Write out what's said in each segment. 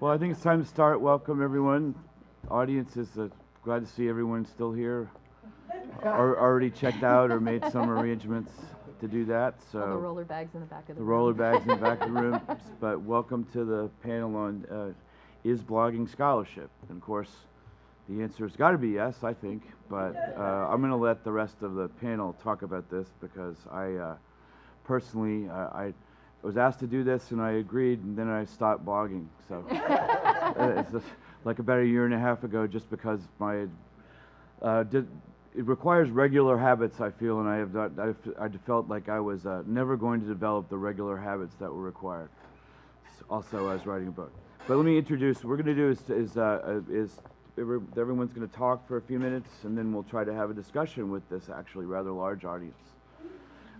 Well, I think it's time to start. Welcome, everyone. Audience is glad to see everyone still here. Already checked out or made some arrangements to do that. So all the roller bags in the back of the room. The roller bags in the back of the room. But welcome to the panel on is blogging scholarship? And of course, the answer has got to be yes, I think. But I'm going to let the rest of the panel talk about this because I personally, I was asked to do this and I agreed, and then I stopped blogging. So it's just like about a year and a half ago, just because my it requires regular habits, I feel, and I felt like I was never going to develop the regular habits that were required. Also, as writing a book. But let me introduce. What we're going to do is everyone's going to talk for a few minutes, and then we'll try to have a discussion with this actually rather large audience.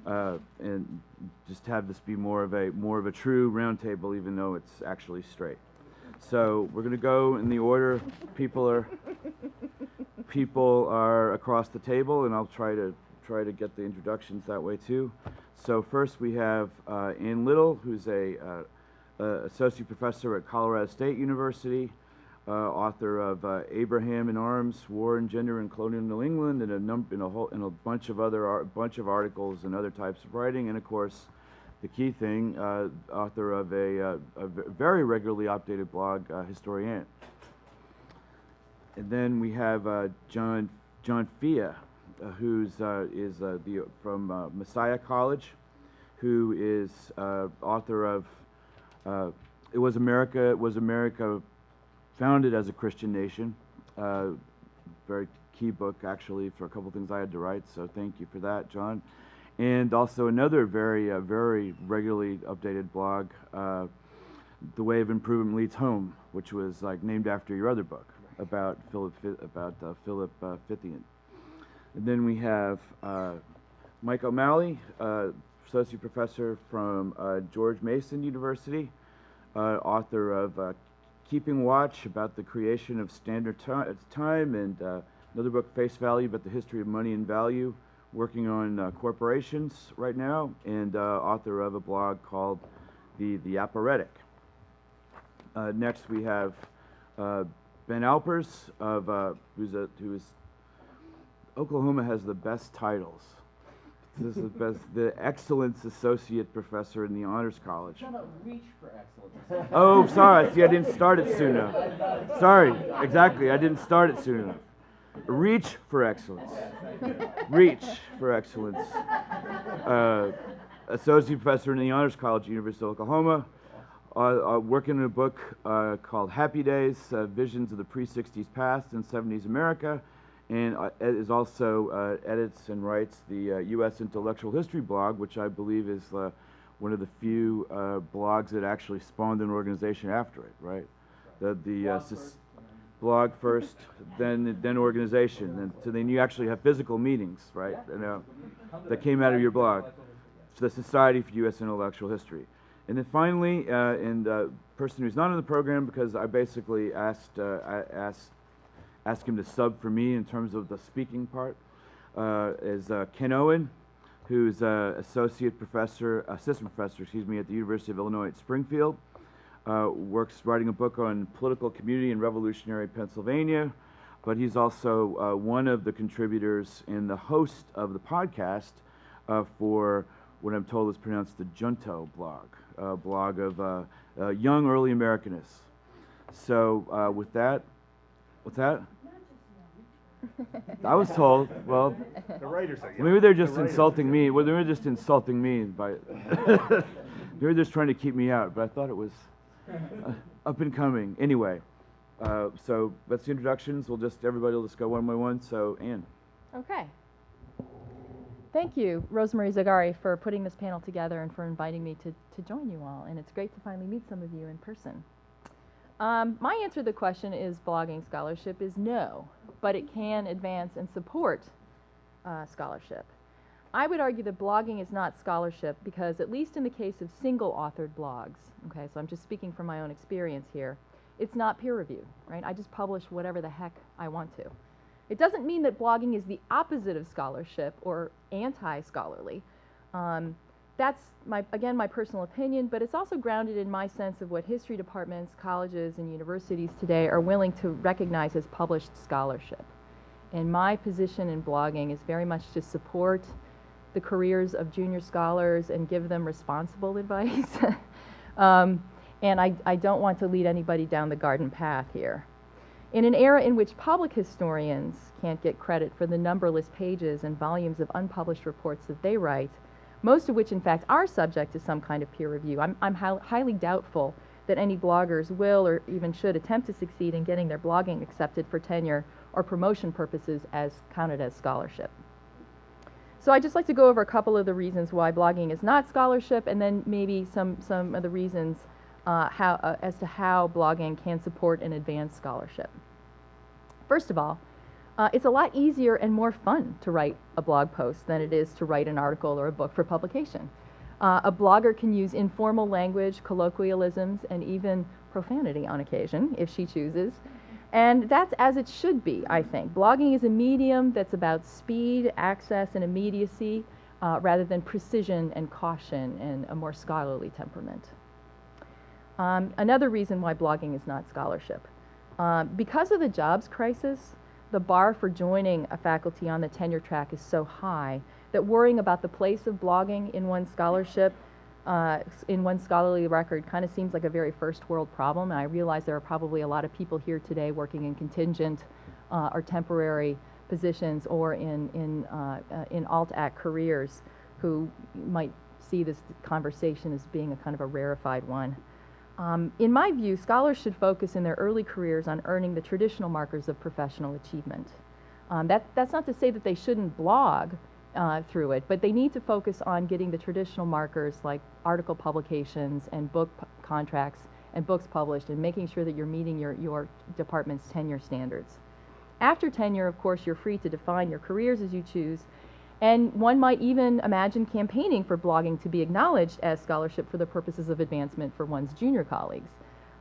And just have this be more of a true roundtable, even though it's actually straight. So we're going to go in the order people are across the table, and I'll try to get the introductions that way too. So first we have Ann Little, who's a associate professor at Colorado State University, author of Abraham in Arms: War and Gender in Colonial New England, and a bunch of articles and other types of writing, and of course, the key thing, author of a very regularly updated blog, Historian. And then we have John Fia, who's from Messiah College, who is author of It Was America Founded as a Christian Nation. Very key book, actually, for a couple things I had to write, so thank you for that, John. And also another very regularly updated blog, The Way of Improvement Leads Home, which was named after your other book about Philip Fithian. And then we have Mike O'Malley, associate professor from George Mason University, author of Keeping Watch about the creation of Standard Time, and another book, Face Value, about the history of money and value, working on corporations right now, and author of a blog called The Apparetic. Next we have Ben Alpers, who's Oklahoma has the best titles. This is the Excellence Associate Professor in the Honors College. Trying to reach for excellence. Oh, sorry. See, I didn't start it soon enough. Sorry. Exactly. I didn't start it soon enough. Reach for excellence. Reach for excellence. Associate Professor in the Honors College, University of Oklahoma. Working on a book called Happy Days, Visions of the Pre-60s Past and 70s America. And is also edits and writes the U.S. Intellectual History blog, which I believe is one of the few blogs that actually spawned an organization after it, right? Blog first, then organization, and so then you actually have physical meetings, right? That came out of your blog. So the Society for U.S. Intellectual History. And then finally, and person who's not in the program because I basically asked him to sub for me in terms of the speaking part, is Ken Owen, who's assistant professor, at the University of Illinois-Springfield. Writing a book on political community in revolutionary Pennsylvania, but he's also one of the contributors and the host of the podcast for what I'm told is pronounced the Junto blog, a blog of young early Americanists. So with that, what's that? I was told. Well, the writers are. Maybe they're just insulting me. Well, they were just insulting me by. They were just trying to keep me out, but I thought it was up and coming. Anyway, so that's the introductions. Everybody will just go one by one. So, Ann. Okay. Thank you, Rosemary Zagari, for putting this panel together and for inviting me to join you all. And it's great to finally meet some of you in person. My answer to the question, is blogging scholarship, is no, but it can advance and support scholarship. I would argue that blogging is not scholarship because, at least in the case of single-authored blogs, okay, so I'm just speaking from my own experience here, it's not peer-reviewed, right? I just publish whatever the heck I want to. It doesn't mean that blogging is the opposite of scholarship or anti-scholarly. That's again my personal opinion, but it's also grounded in my sense of what history departments, colleges, and universities today are willing to recognize as published scholarship. And my position in blogging is very much to support the careers of junior scholars and give them responsible advice. And I don't want to lead anybody down the garden path here. In an era in which public historians can't get credit for the numberless pages and volumes of unpublished reports that they write, most of which in fact are subject to some kind of peer review, I'm highly doubtful that any bloggers will or even should attempt to succeed in getting their blogging accepted for tenure or promotion purposes as counted as scholarship. So I'd just like to go over a couple of the reasons why blogging is not scholarship, and then maybe some of the reasons as to how blogging can support and advance scholarship. First of all, it's a lot easier and more fun to write a blog post than it is to write an article or a book for publication. A blogger can use informal language, colloquialisms, and even profanity on occasion, if she chooses. And that's as it should be, I think. Blogging is a medium that's about speed, access, and immediacy, rather than precision and caution and a more scholarly temperament. Another reason why blogging is not scholarship. Because of the jobs crisis, the bar for joining a faculty on the tenure track is so high that worrying about the place of blogging in one's scholarship, in one's scholarly record, kind of seems like a very first world problem. And I realize there are probably a lot of people here today working in contingent or temporary positions or in alt-act careers who might see this conversation as being a kind of a rarefied one. In my view, scholars should focus in their early careers on earning the traditional markers of professional achievement. That's not to say that they shouldn't blog through it, but they need to focus on getting the traditional markers like article publications and book contracts and books published and making sure that you're meeting your department's tenure standards. After tenure, of course, you're free to define your careers as you choose, and one might even imagine campaigning for blogging to be acknowledged as scholarship for the purposes of advancement for one's junior colleagues.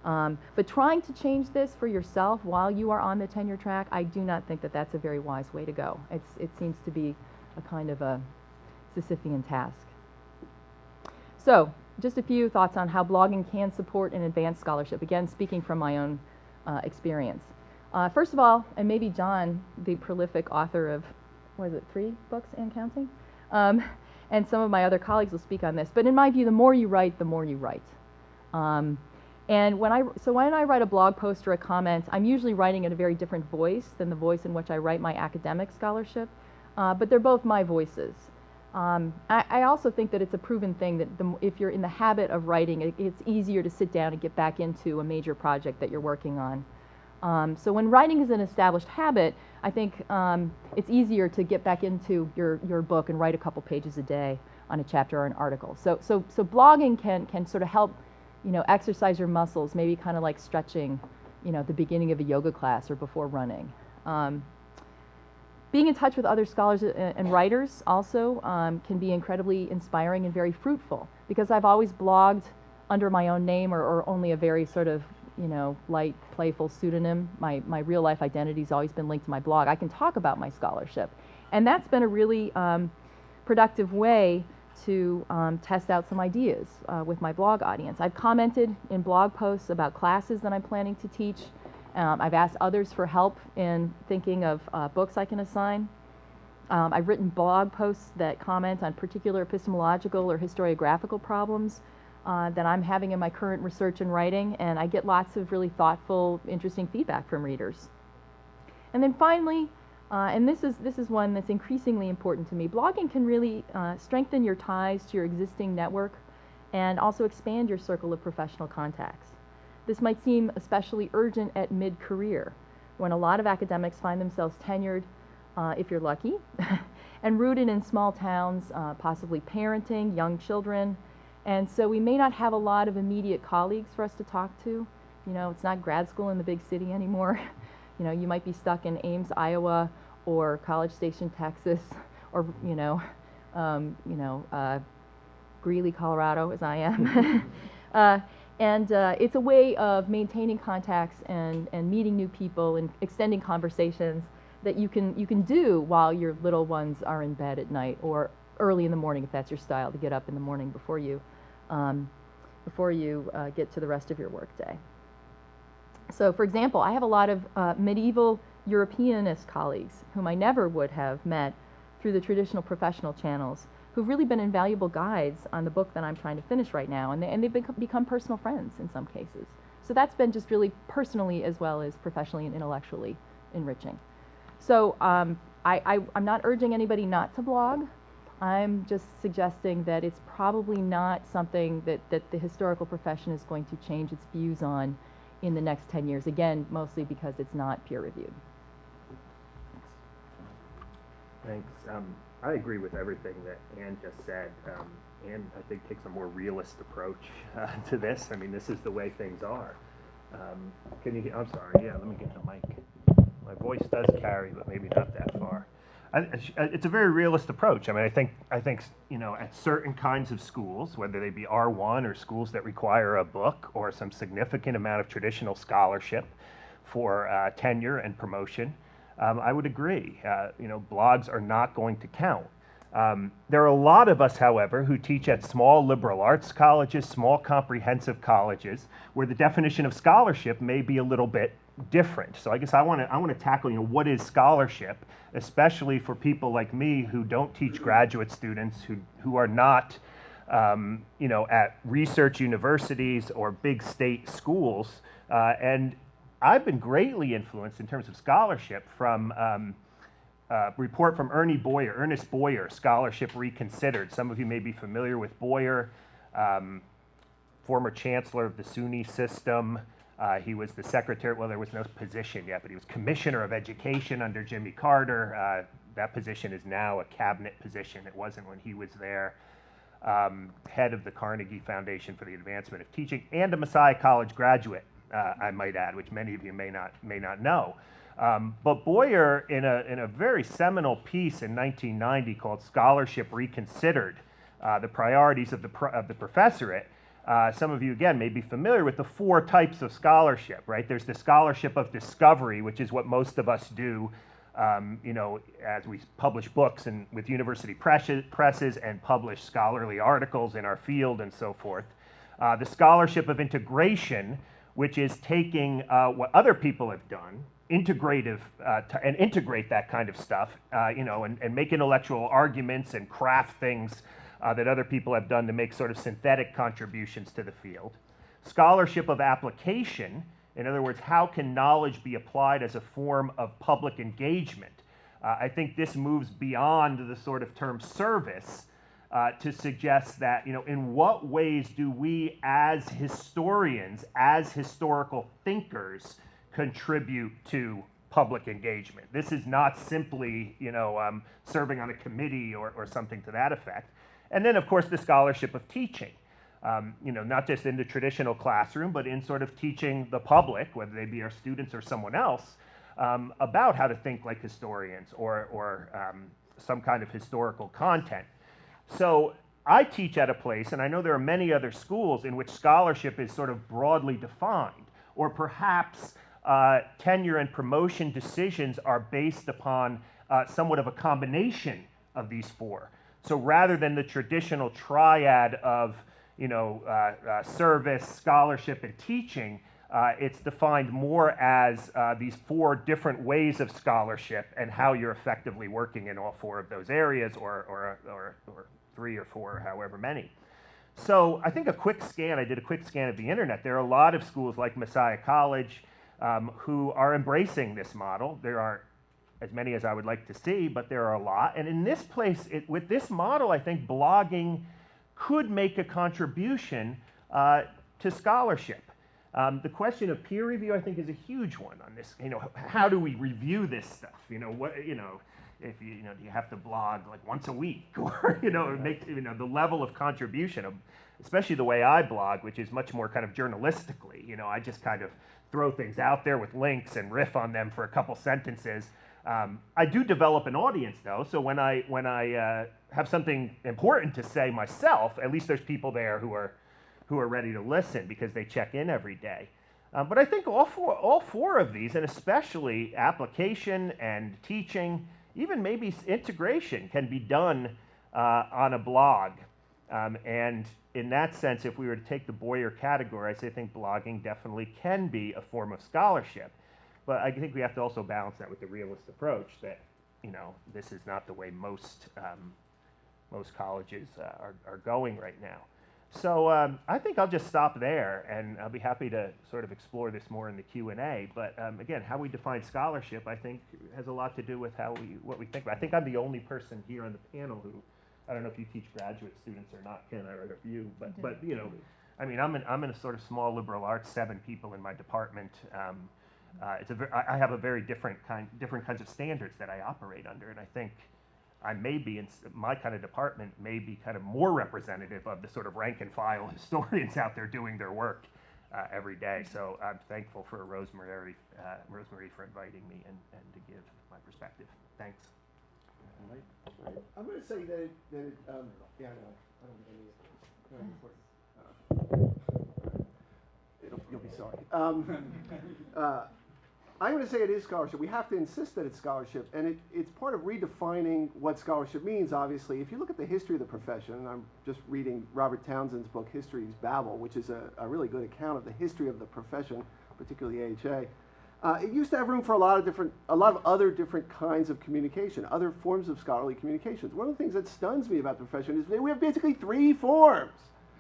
But trying to change this for yourself while you are on the tenure track, I do not think that that's a very wise way to go. It seems to be a kind of a Sisyphean task. So, just a few thoughts on how blogging can support and advance scholarship, again, speaking from my own experience. First of all, and maybe John, the prolific author of, 3 books and counting? And some of my other colleagues will speak on this, but in my view, the more you write, the more you write. And when I write a blog post or a comment, I'm usually writing in a very different voice than the voice in which I write my academic scholarship, but they're both my voices. I also think that it's a proven thing that if you're in the habit of writing, it's easier to sit down and get back into a major project that you're working on. So when writing is an established habit, I think it's easier to get back into your book and write a couple pages a day on a chapter or an article. So blogging can sort of help, exercise your muscles, maybe kind of like stretching, at the beginning of a yoga class or before running. Being in touch with other scholars and writers also can be incredibly inspiring and very fruitful, because I've always blogged under my own name or only a very sort of light, playful pseudonym. My real life identity's always been linked to my blog. I can talk about my scholarship, and that's been a really productive way to test out some ideas with my blog audience. I've commented in blog posts about classes that I'm planning to teach. I've asked others for help in thinking of books I can assign. I've written blog posts that comment on particular epistemological or historiographical problems that I'm having in my current research and writing, and I get lots of really thoughtful, interesting feedback from readers. And then finally, and this is one that's increasingly important to me, blogging can really strengthen your ties to your existing network and also expand your circle of professional contacts. This might seem especially urgent at mid-career, when a lot of academics find themselves tenured, if you're lucky, and rooted in small towns, possibly parenting young children. And so we may not have a lot of immediate colleagues for us to talk to. It's not grad school in the big city anymore. You might be stuck in Ames, Iowa, or College Station, Texas, or Greeley, Colorado, as I am. And it's a way of maintaining contacts and meeting new people and extending conversations that you can do while your little ones are in bed at night or early in the morning if that's your style, to get up in the morning before you get to the rest of your workday. So, for example, I have a lot of medieval Europeanist colleagues whom I never would have met through the traditional professional channels, who've really been invaluable guides on the book that I'm trying to finish right now, and they've become personal friends in some cases. So that's been just really personally as well as professionally and intellectually enriching. So I'm not urging anybody not to blog. I'm just suggesting that it's probably not something that the historical profession is going to change its views on in the next 10 years, again, mostly because it's not peer-reviewed. Thanks. I agree with everything that Ann just said. Ann, I think, takes a more realist approach to this. I mean, this is the way things are. Can you, I'm sorry, yeah, let me get the mic. My voice does carry, but maybe not that far. It's a very realist approach. I mean, I think, you know, at certain kinds of schools, whether they be R1 or schools that require a book or some significant amount of traditional scholarship for tenure and promotion, I would agree. You know, blogs are not going to count. There are a lot of us, however, who teach at small liberal arts colleges, small comprehensive colleges, where the definition of scholarship may be a little bit different. So I guess I want to tackle, you know, what is scholarship, especially for people like me who don't teach graduate students, who are not, you know, at research universities or big state schools. And I've been greatly influenced in terms of scholarship from a report from Ernest Boyer, Scholarship Reconsidered. Some of you may be familiar with Boyer, former chancellor of the SUNY system. He was the secretary, well, there was no position yet, but he was commissioner of education under Jimmy Carter. That position is now a cabinet position. It wasn't when he was there. Head of the Carnegie Foundation for the Advancement of Teaching, and a Messiah College graduate, I might add, which many of you may not know. But Boyer, in a very seminal piece in 1990 called Scholarship Reconsidered, the priorities of the professorate, some of you, again, may be familiar with the 4 types of scholarship, right? There's the scholarship of discovery, which is what most of us do, you know, as we publish books and with university presses and publish scholarly articles in our field and so forth. The scholarship of integration, which is taking what other people have done, and integrate that kind of stuff, you know, and make intellectual arguments and craft things that other people have done to make sort of synthetic contributions to the field. Scholarship of application, in other words, how can knowledge be applied as a form of public engagement? I think this moves beyond the sort of term service to suggest that, you know, in what ways do we as historians, as historical thinkers, contribute to public engagement? This is not simply, you know, serving on a committee or something to that effect. And then, of course, the scholarship of teaching, you know, not just in the traditional classroom, but in sort of teaching the public, whether they be our students or someone else, about how to think like historians or some kind of historical content. So I teach at a place, and I know there are many other schools in which scholarship is sort of broadly defined, or perhaps tenure and promotion decisions are based upon somewhat of a combination of these 4. So rather than the traditional triad of, you know, service, scholarship, and teaching, it's defined more as these 4 different ways of scholarship and how you're effectively working in all 4 of those areas, or 3 or 4, however many. So I think I did a quick scan of the internet. There are a lot of schools like Messiah College who are embracing this model. There aren't as many as I would like to see, but there are a lot. And in this place, with this model, I think blogging could make a contribution to scholarship. The question of peer review, I think, is a huge one on this. You know, how do we review this stuff? You know, what, you know, if you know, do you have to blog like once a week, or, you know, make, you know, the level of contribution of, especially the way I blog, which is much more kind of journalistically. You know, I just kind of throw things out there with links and riff on them for a couple sentences. I do develop an audience, though, so when I have something important to say myself, at least there's people there who are ready to listen because they check in every day. But I think all four of these, and especially application and teaching, even maybe integration, can be done on a blog. And in that sense, if we were to take the Boyer category, I think blogging definitely can be a form of scholarship. But I think we have to also balance that with the realist approach that, this is not the way most colleges are going right now. So I think I'll just stop there, and I'll be happy to sort of explore this more in the Q&A. But again, how we define scholarship, I think, has a lot to do with what we think about. I think I'm the only person here on the panel who, I don't know if you teach graduate students or not, Ken, I read a few, but I mean, I'm in a sort of small liberal arts, 7 people in my department. I have a very different kinds of standards that I operate under, and I think I may be in my kind of department may be kind of more representative of the sort of rank and file historians out there doing their work every day. So I'm thankful for Rosemary for inviting me and to give my perspective. Thanks. I'm going to say that yeah, I know. I don't think you'll be sorry. I'm going to say it is scholarship. We have to insist that it's scholarship, and it's part of redefining what scholarship means, obviously. If you look at the history of the profession, and I'm just reading Robert Townsend's book, History's Babel, which is a really good account of the history of the profession, particularly AHA. It used to have room for a lot of other different kinds of communication, other forms of scholarly communications. One of the things that stuns me about the profession is that we have basically 3 forms.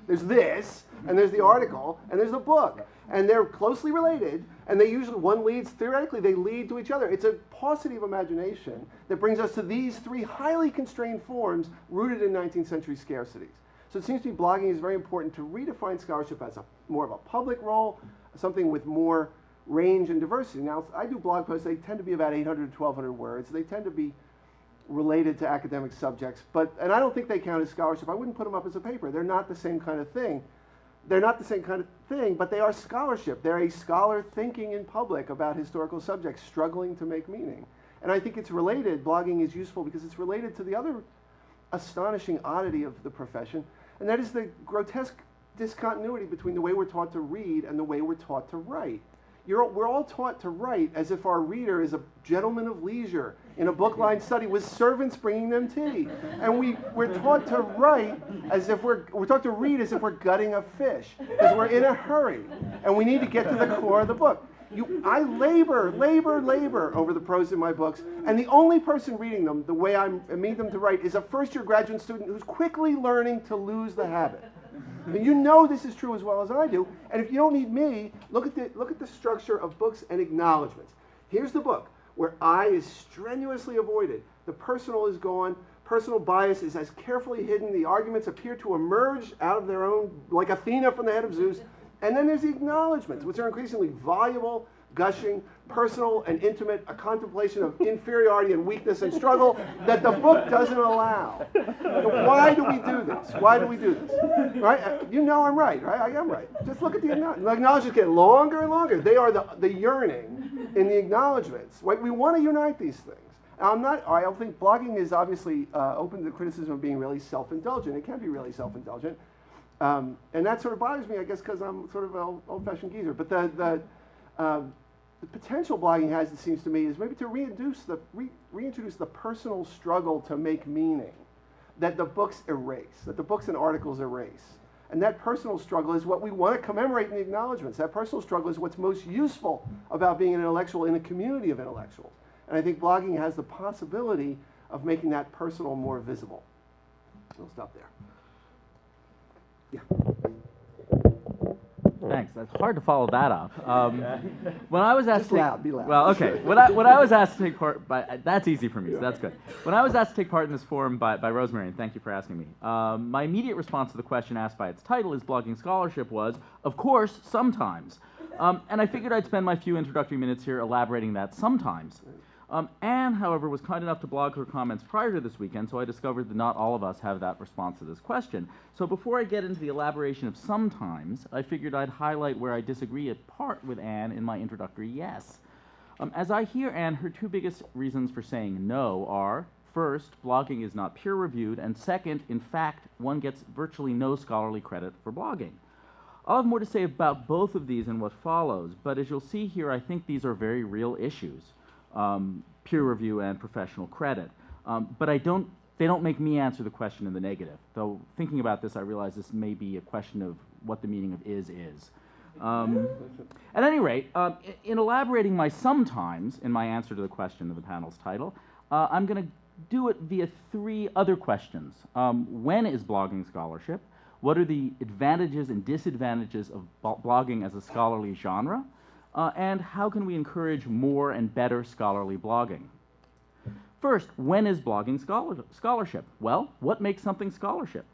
There's this, and there's the article, and there's the book. And they're closely related, and theoretically, they lead to each other. It's a paucity of imagination that brings us to these 3 highly constrained forms rooted in 19th century scarcities. So it seems to me blogging is very important to redefine scholarship as more of a public role, something with more range and diversity. Now, I do blog posts. They tend to be about 800 to 1,200 words. They tend to be related to academic subjects, and I don't think they count as scholarship. I wouldn't put them up as a paper. They're not the same kind of thing. But they are scholarship. They're a scholar thinking in public about historical subjects, struggling to make meaning. And I think it's related, blogging is useful because it's related to the other astonishing oddity of the profession, and that is the grotesque discontinuity between the way we're taught to read and the way we're taught to write. We're all taught to write as if our reader is a gentleman of leisure in a book-lined study with servants bringing them tea. And we're taught to write as if we're taught to read as if we're gutting a fish, because we're in a hurry and we need to get to the core of the book. I labor over the prose in my books, and the only person reading them the way I mean them to write is a first-year graduate student who's quickly learning to lose the habit. And you know this is true as well as I do. And if you don't need me, look at the structure of books and acknowledgments. Here's the book where I is strenuously avoided. The personal is gone. Personal bias is as carefully hidden. The arguments appear to emerge out of their own, like Athena from the head of Zeus. And then there's the acknowledgments, which are increasingly voluble, gushing, personal, and intimate, a contemplation of inferiority and weakness and struggle that the book doesn't allow. Why do we do this? Why do we do this? Right? You know I'm right, right? I am right. Just look at the acknowledgments. The acknowledgments get longer and longer. They are the yearning in the acknowledgments. We want to unite these things. I don't think blogging is obviously open to the criticism of being really self-indulgent. It can be really self-indulgent. And that sort of bothers me, I guess, because I'm sort of an old-fashioned geezer. But the potential blogging has, it seems to me, is maybe to reintroduce the personal struggle to make meaning that the books erase, that the books and articles erase. And that personal struggle is what we want to commemorate in the acknowledgments. That personal struggle is what's most useful about being an intellectual in a community of intellectuals. And I think blogging has the possibility of making that personal more visible. We'll stop there. Yeah. Thanks. That's hard to follow that up. When I was asked Just loud, be loud. Well, okay. When I was asked to take part, that's easy for me, so that's good. When I was asked to take part in this forum by Rosemary, and thank you for asking me, my immediate response to the question asked by its title, is blogging scholarship, was, of course, sometimes. And I figured I'd spend my few introductory minutes here elaborating that sometimes. Anne, however, was kind enough to blog her comments prior to this weekend, so I discovered that not all of us have that response to this question. So before I get into the elaboration of sometimes, I figured I'd highlight where I disagree at part with Anne in my introductory yes. As I hear Anne, her 2 biggest reasons for saying no are, first, blogging is not peer-reviewed, and second, in fact, one gets virtually no scholarly credit for blogging. I'll have more to say about both of these in what follows, but as you'll see here, I think these are very real issues. Peer review and professional credit. But I don't they don't make me answer the question in the negative. Though thinking about this, I realize this may be a question of what the meaning of is. At any rate, in elaborating my sometimes in my answer to the question of the panel's title, I'm going to do it via three other questions. When is blogging scholarship? What are the advantages and disadvantages of blogging as a scholarly genre? And how can we encourage more and better scholarly blogging? First, when is blogging scholarship? Well, what makes something scholarship?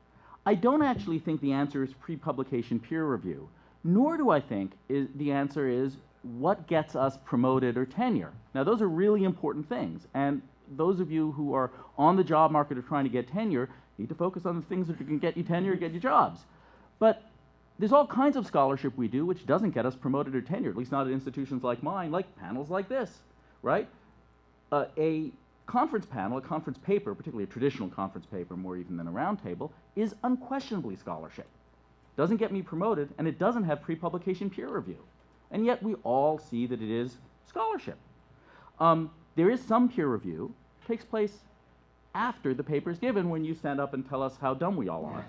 I don't actually think the answer is pre-publication peer review, nor do I think the answer is what gets us promoted or tenure. Now, those are really important things, and those of you who are on the job market or trying to get tenure need to focus on the things that can get you tenure, get you jobs. But there's all kinds of scholarship we do which doesn't get us promoted or tenure, at least not at institutions like mine, like panels like this, right? A conference panel, a conference paper, particularly a traditional conference paper more even than a round table, is unquestionably scholarship. Doesn't get me promoted, and it doesn't have pre-publication peer review. And yet we all see that it is scholarship. There is some peer review, takes place after the paper is given when you stand up and tell us how dumb we all are.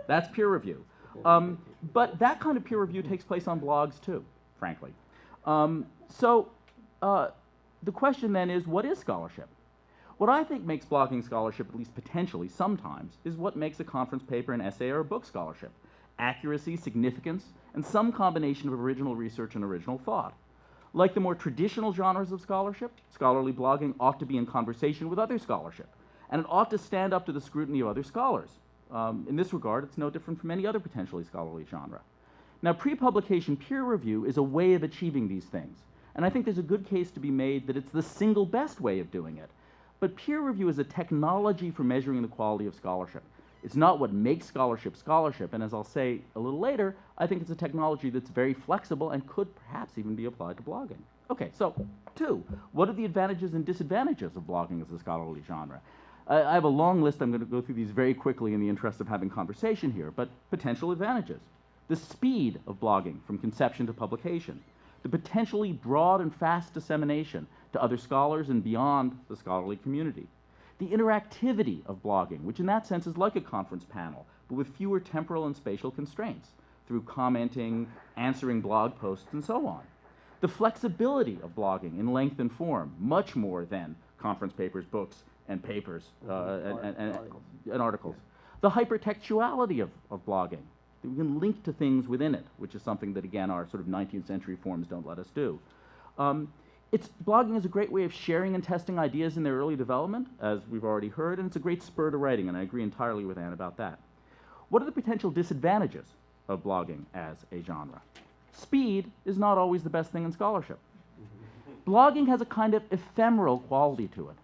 That's peer review. But that kind of peer review takes place on blogs too, frankly. So the question then is, what is scholarship? What I think makes blogging scholarship, at least potentially sometimes, is what makes a conference paper, an essay, or a book scholarship. Accuracy, significance, and some combination of original research and original thought. Like the more traditional genres of scholarship, scholarly blogging ought to be in conversation with other scholarship, and it ought to stand up to the scrutiny of other scholars. In this regard, it's no different from any other potentially scholarly genre. Now, pre-publication peer review is a way of achieving these things, and I think there's a good case to be made that it's the single best way of doing it. But peer review is a technology for measuring the quality of scholarship. It's not what makes scholarship scholarship, and as I'll say a little later, I think it's a technology that's very flexible and could perhaps even be applied to blogging. Okay, so 2, what are the advantages and disadvantages of blogging as a scholarly genre? I have a long list. I'm going to go through these very quickly in the interest of having conversation here, but potential advantages. The speed of blogging from conception to publication. The potentially broad and fast dissemination to other scholars and beyond the scholarly community. The interactivity of blogging, which in that sense is like a conference panel, but with fewer temporal and spatial constraints, through commenting, answering blog posts, and so on. The flexibility of blogging in length and form, much more than conference papers, books, and papers, and articles. The hypertextuality of blogging. We can link to things within it, which is something that, again, our sort of 19th century forms don't let us do. Blogging is a great way of sharing and testing ideas in their early development, as we've already heard, and it's a great spur to writing, and I agree entirely with Anne about that. What are the potential disadvantages of blogging as a genre? Speed is not always the best thing in scholarship. Blogging has a kind of ephemeral quality to it.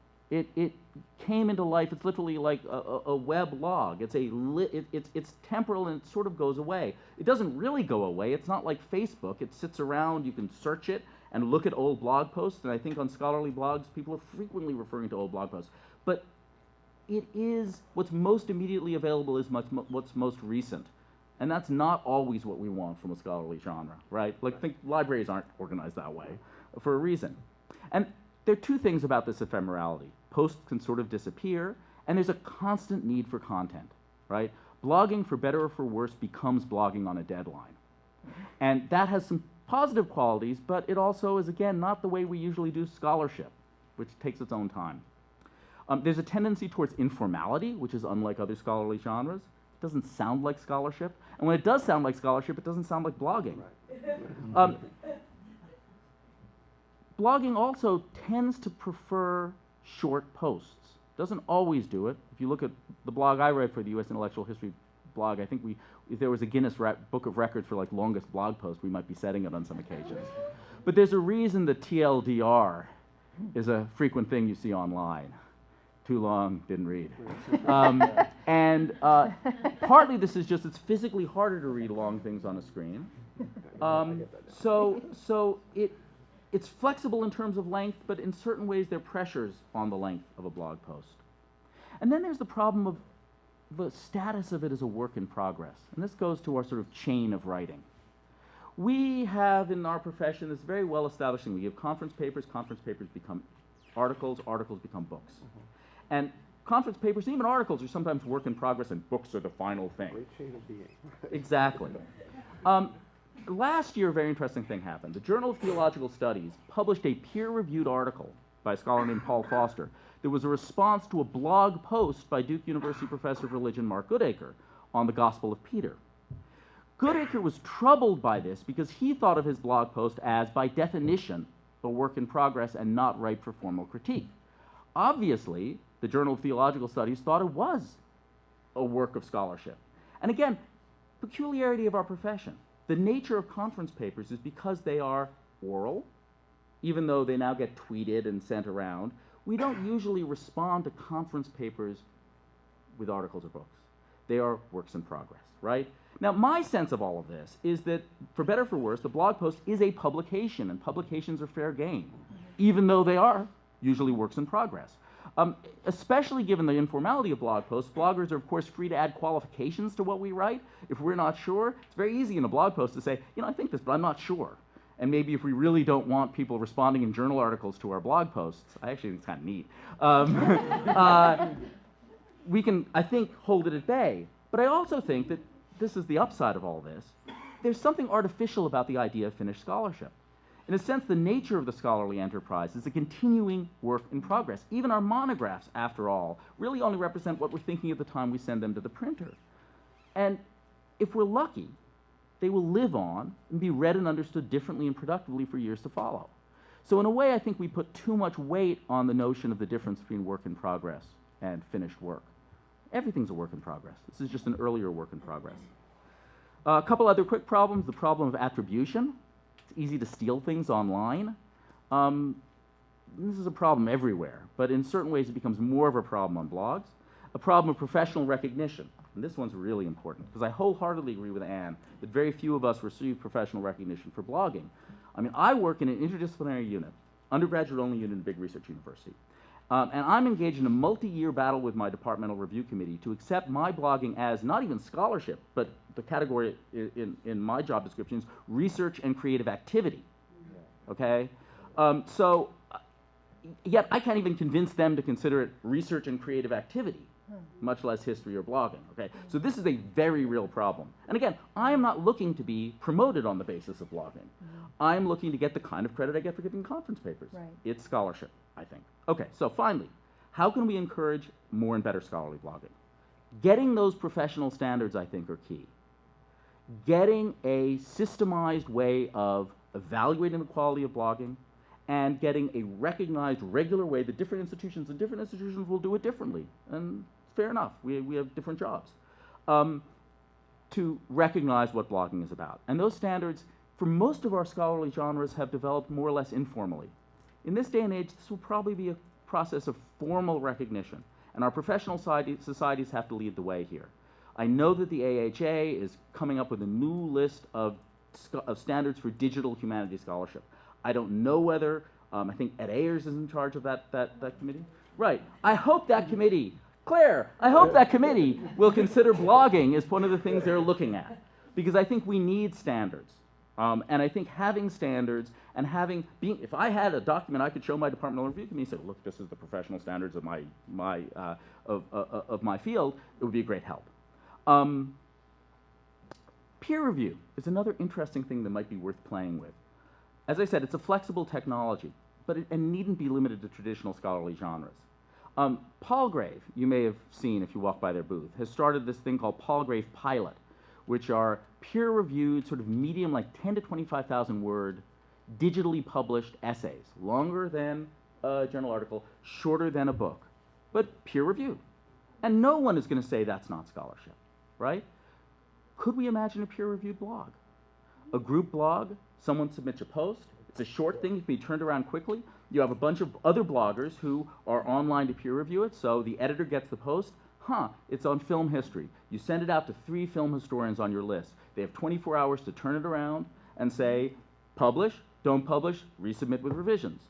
It came into life, it's literally like a web log. It's temporal and it sort of goes away. It doesn't really go away. It's not like Facebook. It sits around, you can search it and look at old blog posts, and I think on scholarly blogs, people are frequently referring to old blog posts. But it is, what's most immediately available is what's most recent. And that's not always what we want from a scholarly genre, right? Like, think libraries aren't organized that way for a reason. And there are 2 things about this ephemerality. Posts can sort of disappear, and there's a constant need for content, right? Blogging, for better or for worse, becomes blogging on a deadline. And that has some positive qualities, but it also is, again, not the way we usually do scholarship, which takes its own time. There's a tendency towards informality, which is unlike other scholarly genres. It doesn't sound like scholarship. And when it does sound like scholarship, it doesn't sound like blogging. Right. Blogging also tends to prefer short posts. Doesn't always do it. If you look at the blog I write for the U.S. Intellectual History blog, I think if there was a Guinness Book of Records for like longest blog post, we might be setting it on some occasions. But there's a reason that TLDR is a frequent thing you see online. Too long, didn't read. Partly this is just, it's physically harder to read long things on a screen. So it's flexible in terms of length, but in certain ways there are pressures on the length of a blog post. And then there's the problem of the status of it as a work in progress. And this goes to our sort of chain of writing. We have in our profession this very well established thing. We give conference papers become articles, articles become books. And conference papers, even articles, are sometimes work in progress, and books are the final thing. Great chain of being. Exactly. Last year, a very interesting thing happened. The Journal of Theological Studies published a peer-reviewed article by a scholar named Paul Foster. There was a response to a blog post by Duke University professor of religion Mark Goodacre on the Gospel of Peter. Goodacre was troubled by this because he thought of his blog post as, by definition, a work in progress and not ripe for formal critique. Obviously, the Journal of Theological Studies thought it was a work of scholarship. And again, peculiarity of our profession. The nature of conference papers is because they are oral, even though they now get tweeted and sent around, we don't usually respond to conference papers with articles or books. They are works in progress, right? Now, my sense of all of this is that, for better or for worse, the blog post is a publication, and publications are fair game, even though they are usually works in progress. Especially given the informality of blog posts, bloggers are, of course, free to add qualifications to what we write. If we're not sure, it's very easy in a blog post to say, I think this, but I'm not sure. And maybe if we really don't want people responding in journal articles to our blog posts, I actually think it's kind of neat, we can, I think, hold it at bay. But I also think that this is the upside of all this. There's something artificial about the idea of finished scholarship. In a sense, the nature of the scholarly enterprise is a continuing work in progress. Even our monographs, after all, really only represent what we're thinking at the time we send them to the printer. And if we're lucky, they will live on and be read and understood differently and productively for years to follow. So in a way, I think we put too much weight on the notion of the difference between work in progress and finished work. Everything's a work in progress. This is just an earlier work in progress. A couple other quick problems. The problem of attribution. It's easy to steal things online. This is a problem everywhere, but in certain ways it becomes more of a problem on blogs. A problem of professional recognition. And this one's really important, because I wholeheartedly agree with Anne that very few of us receive professional recognition for blogging. I mean, I work in an interdisciplinary unit, undergraduate-only unit in a big research university. And I'm engaged in a multi-year battle with my departmental review committee to accept my blogging as not even scholarship, but the category in my job descriptions, research and creative activity. Okay? Yet I can't even convince them to consider it research and creative activity, much less history or blogging. Okay? So this is a very real problem. And again, I am not looking to be promoted on the basis of blogging. I'm looking to get the kind of credit I get for giving conference papers. Right. It's scholarship, I think. Okay, so finally, how can we encourage more and better scholarly blogging? Getting those professional standards, I think, are key. Getting a systemized way of evaluating the quality of blogging, and getting a recognized regular way that different institutions will do it differently. And fair enough, we have different jobs. To recognize what blogging is about. And those standards, for most of our scholarly genres, have developed more or less informally. In this day and age, this will probably be a process of formal recognition, and our professional societies have to lead the way here. I know that the AHA is coming up with a new list of standards for digital humanities scholarship. I don't know whether, I think Ed Ayers is in charge of that committee. Right. I hope that committee, Claire, I hope that committee will consider blogging as one of the things they're looking at, because I think we need standards. And I think having standards and if I had a document I could show my departmental review committee and say, look, this is the professional standards of my field, it would be a great help. Peer review is another interesting thing that might be worth playing with. As I said, it's a flexible technology, but it needn't be limited to traditional scholarly genres. Palgrave, you may have seen if you walk by their booth, has started this thing called Palgrave Pilot, which are peer-reviewed, sort of medium, like 10 to 25,000 word, digitally published essays, longer than a journal article, shorter than a book, but peer-reviewed. And no one is going to say that's not scholarship, right? Could we imagine a peer-reviewed blog? A group blog, someone submits a post, it's a short thing, it can be turned around quickly. You have a bunch of other bloggers who are online to peer review it, so the editor gets the post, it's on film history. You send it out to 3 film historians on your list. They have 24 hours to turn it around and say, publish, don't publish, resubmit with revisions.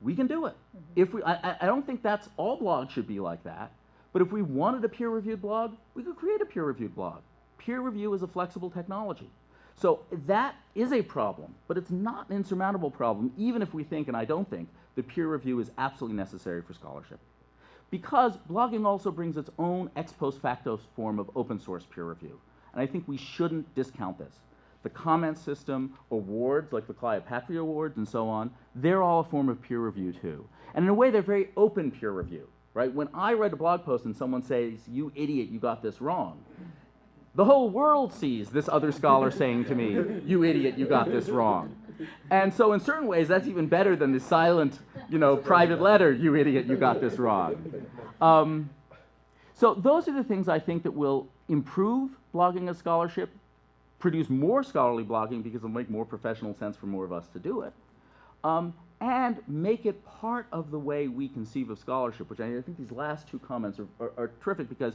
We can do it. If I don't think that's all blogs should be like that, but if we wanted a peer-reviewed blog, we could create a peer-reviewed blog. Peer review is a flexible technology. So that is a problem, but it's not an insurmountable problem, even if we think, and I don't think, that peer review is absolutely necessary for scholarship. because blogging also brings its own ex post facto form of open source peer review. And I think we shouldn't discount this. The comment system, awards like the Cleopatra Awards and so on, they're all a form of peer review too. And in a way, they're very open peer review, right? When I write a blog post and someone says, "You idiot, you got this wrong," the whole world sees this other scholar saying to me, "You idiot, you got this wrong." And so in certain ways, that's even better than the silent, private letter, "You idiot, you got this wrong." So those are the things I think that will improve blogging as scholarship, produce more scholarly blogging because it'll make more professional sense for more of us to do it, and make it part of the way we conceive of scholarship, which I think these last two comments are terrific because,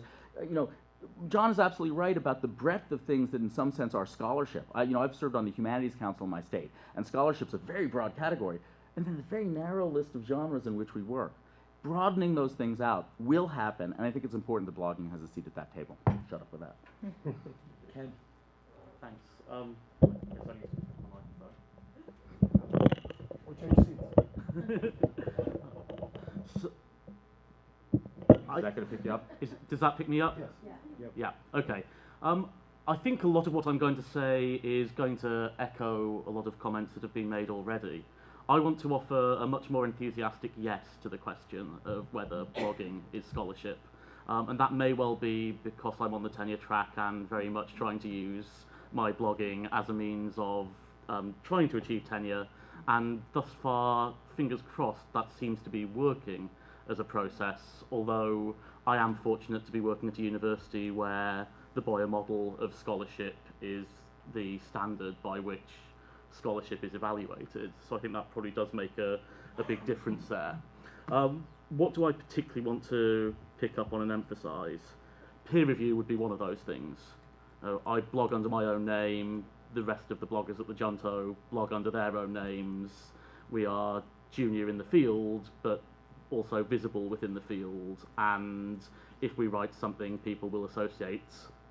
John is absolutely right about the breadth of things that in some sense are scholarship. I've served on the Humanities Council in my state, and scholarship's a very broad category, and then a very narrow list of genres in which we work. Broadening those things out will happen, and I think it's important that blogging has a seat at that table. Shut up with that. Ken. Thanks. Yes, I need to put the microphone. Or change seats. So, Is that going to pick you up? does that pick me up? Yes. Yeah. Okay. I think a lot of what I'm going to say is going to echo a lot of comments that have been made already. I want to offer a much more enthusiastic yes to the question of whether blogging is scholarship. And that may well be because I'm on the tenure track and very much trying to use my blogging as a means of trying to achieve tenure. And thus far, fingers crossed, that seems to be working as a process, although I am fortunate to be working at a university where the Boyer model of scholarship is the standard by which scholarship is evaluated. So I think that probably does make a big difference there. What do I particularly want to pick up on and emphasise? Peer review would be one of those things. I blog under my own name, the rest of the bloggers at the Junto blog under their own names. We are junior in the field, but also visible within the field, and if we write something, people will associate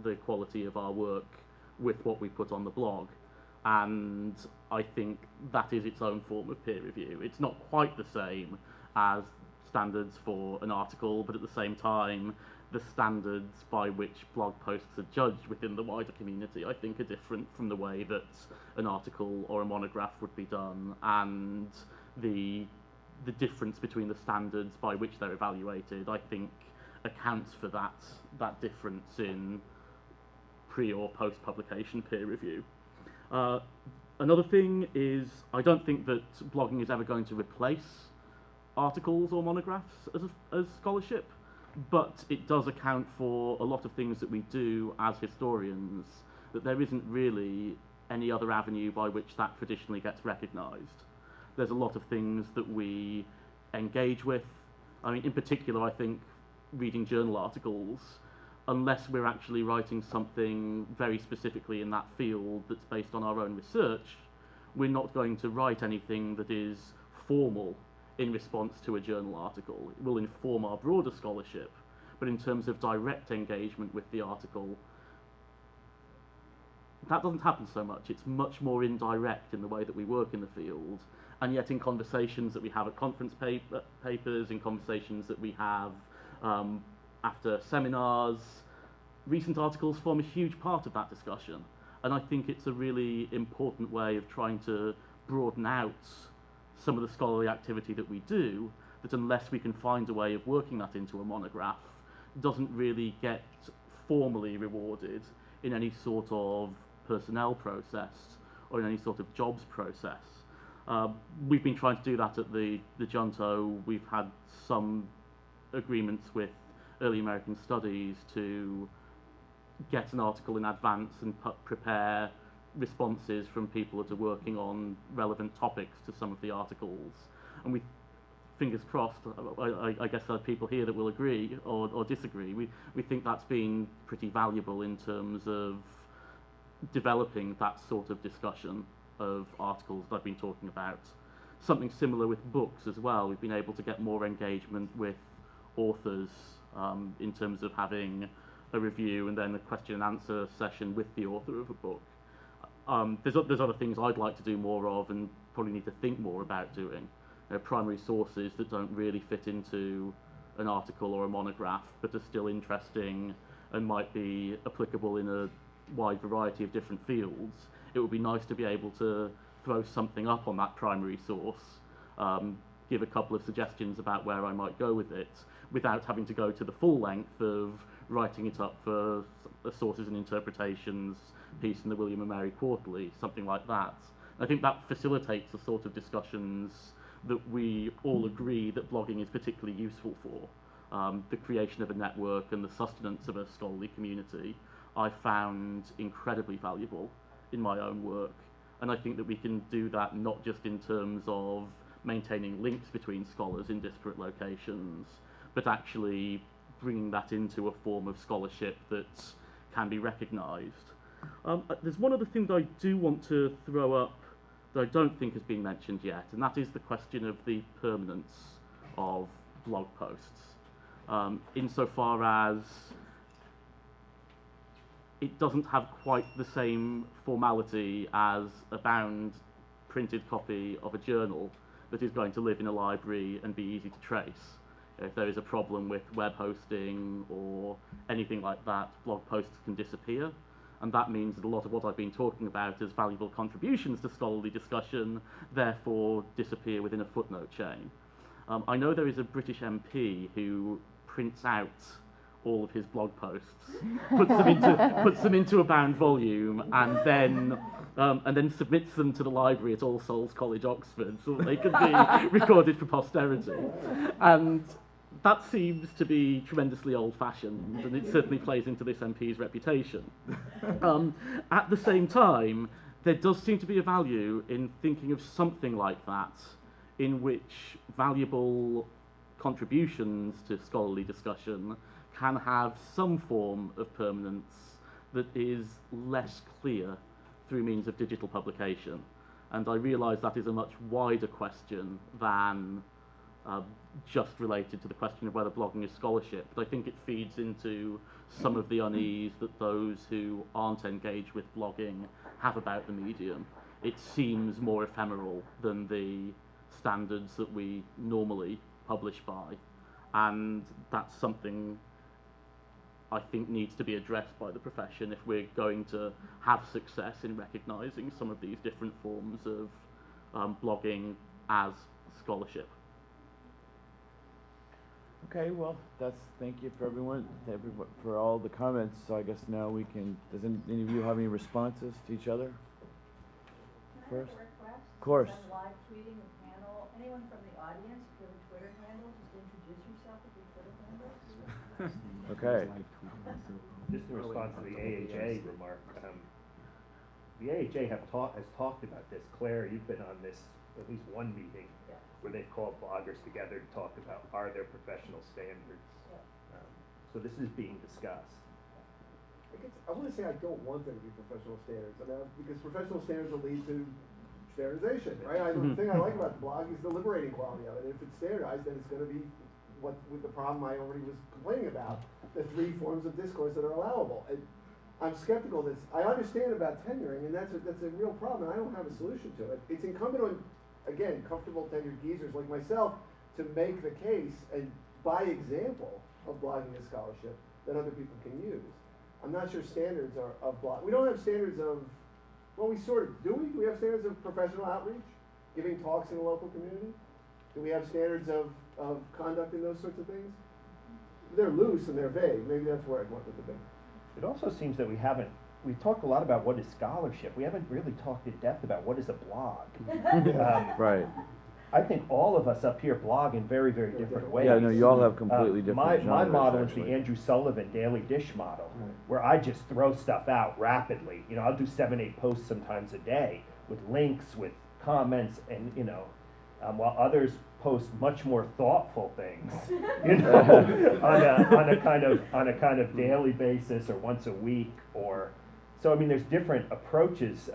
the quality of our work with what we put on the blog. And I think that is its own form of peer review. It's not quite the same as standards for an article, but at the same time, the standards by which blog posts are judged within the wider community, I think, are different from the way that an article or a monograph would be done, and the difference between the standards by which they're evaluated, I think, accounts for that difference in pre or post publication peer review. Another thing is, I don't think that blogging is ever going to replace articles or monographs as scholarship, but it does account for a lot of things that we do as historians, that there isn't really any other avenue by which that traditionally gets recognised. There's a lot of things that we engage with. I mean, in particular, I think reading journal articles, unless we're actually writing something very specifically in that field that's based on our own research, we're not going to write anything that is formal in response to a journal article. It will inform our broader scholarship, but in terms of direct engagement with the article, that doesn't happen so much. It's much more indirect in the way that we work in the field, and yet in conversations that we have at conference papers, in conversations that we have after seminars, recent articles form a huge part of that discussion. And I think it's a really important way of trying to broaden out some of the scholarly activity that we do, that unless we can find a way of working that into a monograph, doesn't really get formally rewarded in any sort of personnel process or in any sort of jobs process. We've been trying to do that at the Junto. We've had some agreements with Early American Studies to get an article in advance and prepare responses from people that are working on relevant topics to some of the articles. And we, fingers crossed, I guess there are people here that will agree or disagree. We think that's been pretty valuable in terms of developing that sort of discussion of articles that I've been talking about. Something similar with books as well. We've been able to get more engagement with authors in terms of having a review and then a question and answer session with the author of a book. There's other things I'd like to do more of and probably need to think more about doing. Primary sources that don't really fit into an article or a monograph, but are still interesting and might be applicable in a wide variety of different fields, it would be nice to be able to throw something up on that primary source, give a couple of suggestions about where I might go with it, without having to go to the full length of writing it up for a sources and interpretations piece in the William and Mary Quarterly, something like that. I think that facilitates the sort of discussions that we all agree that blogging is particularly useful for. The creation of a network and the sustenance of a scholarly community I found incredibly valuable in my own work. And I think that we can do that not just in terms of maintaining links between scholars in disparate locations, but actually bringing that into a form of scholarship that can be recognised. There's one other thing that I do want to throw up that I don't think has been mentioned yet, and that is the question of the permanence of blog posts. Insofar as it doesn't have quite the same formality as a bound printed copy of a journal that is going to live in a library and be easy to trace. If there is a problem with web hosting or anything like that, blog posts can disappear. And that means that a lot of what I've been talking about as valuable contributions to scholarly discussion therefore disappear within a footnote chain. I know there is a British MP who prints out all of his blog posts, puts them into a bound volume, and then submits them to the library at All Souls College, Oxford, so that they can be recorded for posterity. And that seems to be tremendously old-fashioned, and it certainly plays into this MP's reputation. At the same time, there does seem to be a value in thinking of something like that, in which valuable contributions to scholarly discussion can have some form of permanence that is less clear through means of digital publication. And I realise that is a much wider question than just related to the question of whether blogging is scholarship, but I think it feeds into some of the unease that those who aren't engaged with blogging have about the medium. It seems more ephemeral than the standards that we normally publish by, and that's something I think needs to be addressed by the profession if we're going to have success in recognising some of these different forms of blogging as scholarship. Okay, well, thank you for everyone, for all the comments. So I guess now we can, does any of you have any responses to each other? First? Can I make a request? Of course. Since I'm live tweeting the panel. Anyone from the audience, if you have a Twitter handle, just introduce yourself with your Twitter handle. Okay. Just in response to the AHA remark, the AHA has talked about this. Claire, you've been on this at least one meeting where they've called bloggers together to talk about are there professional standards. So this is being discussed. I want to say I don't want there to be professional standards, because professional standards will lead to standardization, right? The thing I like about the blog is the liberating quality of it. If it's standardized, then it's going to be with the problem I already was complaining about, the 3 forms of discourse that are allowable. And I'm skeptical that I understand about tenuring, and that's a real problem, and I don't have a solution to it. It's incumbent on, again, comfortable tenured geezers like myself to make the case and by example of blogging as scholarship that other people can use. I'm not sure standards are of blog. We don't have standards of, well, we sort of, do we? Do we have standards of professional outreach, giving talks in a local community? Do we have standards of conduct and those sorts of things? They're loose and they're vague. Maybe that's where I'd want the debate. It also seems that we talked a lot about what is scholarship. We haven't really talked in depth about what is a blog. Right. I think all of us up here blog in very, very different ways. Yeah, no, you all have completely different My genres, model is actually. the Andrew Sullivan Daily Dish model, where I just throw stuff out rapidly. I'll do 7, 8 posts sometimes a day with links, with comments, and while others post much more thoughtful things, on a kind of daily basis or once a week, or so. I mean, there's different approaches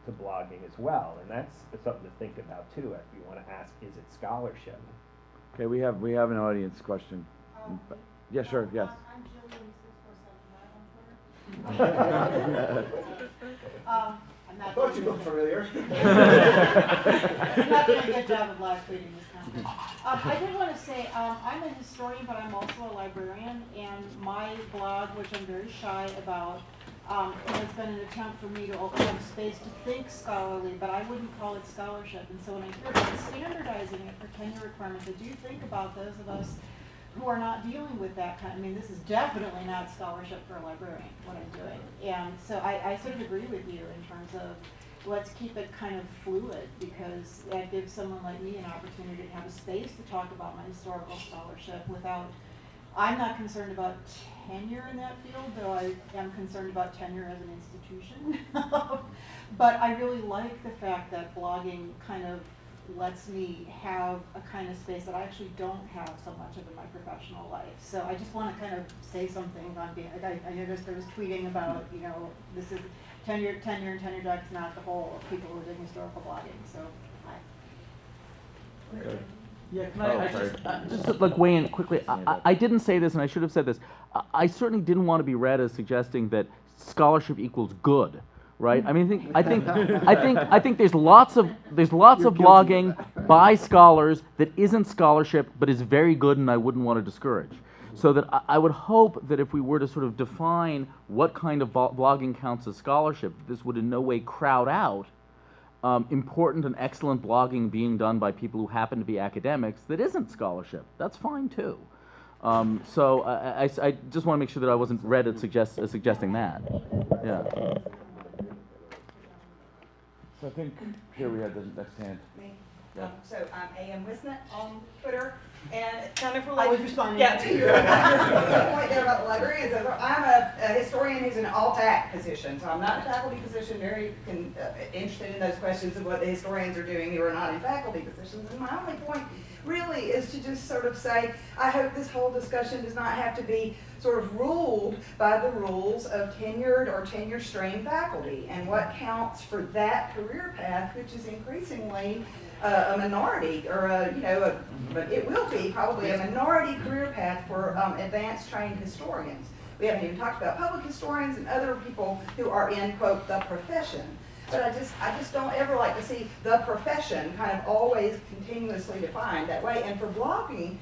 to blogging as well, and that's something to think about too. If you want to ask, is it scholarship? Okay, we have an audience question. Yeah, sure. Yes. I'm Jillian 6475 on Twitter. I I'm I not thought you doing looked familiar. I'm not doing a good job of live tweeting this content. I did want to say, I'm a historian, but I'm also a librarian, and my blog, which I'm very shy about, has been an attempt for me to open up space to think scholarly, but I wouldn't call it scholarship. And so when I hear about standardizing it for tenure requirements, I do think about those of us who are not dealing with that kind. I mean, this is definitely not scholarship for a librarian, what I'm doing. And so I sort of agree with you in terms of let's keep it kind of fluid, because that gives someone like me an opportunity to have a space to talk about my historical scholarship without, I'm not concerned about tenure in that field, though I am concerned about tenure as an institution. But I really like the fact that blogging kind of lets me have a kind of space that I actually don't have so much of in my professional life. So I just want to kind of say something on being, I noticed there was tweeting about, you know, this is tenure and tenure docs, not the whole of people who are doing historical blogging. So hi. Yeah, can Oh, I sorry. just like weigh in quickly? I didn't say this, and I should have said this. I certainly didn't want to be read as suggesting that scholarship equals good, right? I mean, I think there's lots of blogging by scholars that isn't scholarship, but is very good, and I wouldn't want to discourage. So that I would hope that if we were to sort of define what kind of blogging counts as scholarship, this would in no way crowd out important and excellent blogging being done by people who happen to be academics that isn't scholarship. That's fine too. So I just want to make sure that I wasn't read as suggesting that. Yeah. So I think here we have the next hand. Me. So I'm A.M. Wisnett on Twitter, and kind of I related. was responding. Yeah, to your point there about the librarians. I'm a historian who's in an all-tac position, so I'm not in a faculty position. Very interested in those questions of what the historians are doing who are not in faculty positions. And my only point really is to just sort of say, I hope this whole discussion does not have to be sort of ruled by the rules of tenured or tenure-strained faculty and what counts for that career path, which is increasingly a minority, or but it will be probably a minority career path for advanced trained historians. We haven't even talked about public historians and other people who are in, quote, the profession. But I just don't ever like to see the profession kind of always continuously defined that way. And for blogging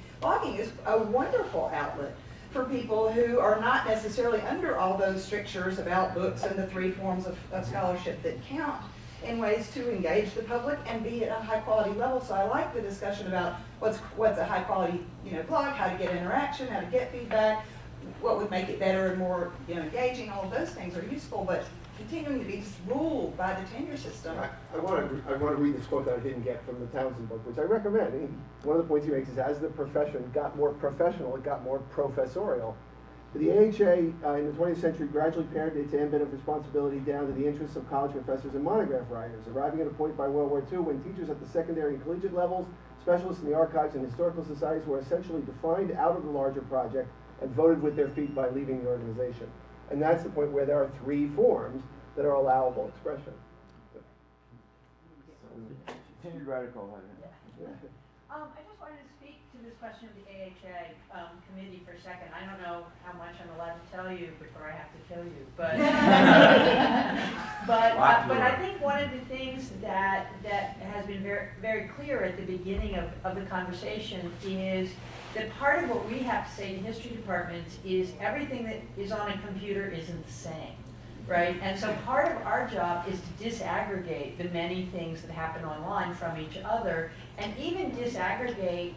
is a wonderful outlet for people who are not necessarily under all those strictures about books and the three forms of scholarship that count, in ways to engage the public and be at a high quality level. So I like the discussion about what's a high quality blog, how to get interaction, how to get feedback, what would make it better and more engaging. All of those things are useful, but continuing to be just ruled by the tenure system. I want to read this quote that I didn't get from the Townsend book, which I recommend. I mean, one of the points he makes is as the profession got more professional, it got more professorial. The AHA in the 20th century gradually pared its ambit of responsibility down to the interests of college professors and monograph writers, arriving at a point by World War II when teachers at the secondary and collegiate levels, specialists in the archives and historical societies were essentially defined out of the larger project and voted with their feet by leaving the organization. And that's the point where there are three forms that are allowable expression. Tenured radical. I just wanted to speak to this question of the AHA committee for a second. I don't know how much I'm allowed to tell you before I have to kill you, but but I think one of the things that has been very, very clear at the beginning of the conversation is that part of what we have to say to history departments is everything that is on a computer isn't the same. Right? And so part of our job is to disaggregate the many things that happen online from each other, and even disaggregate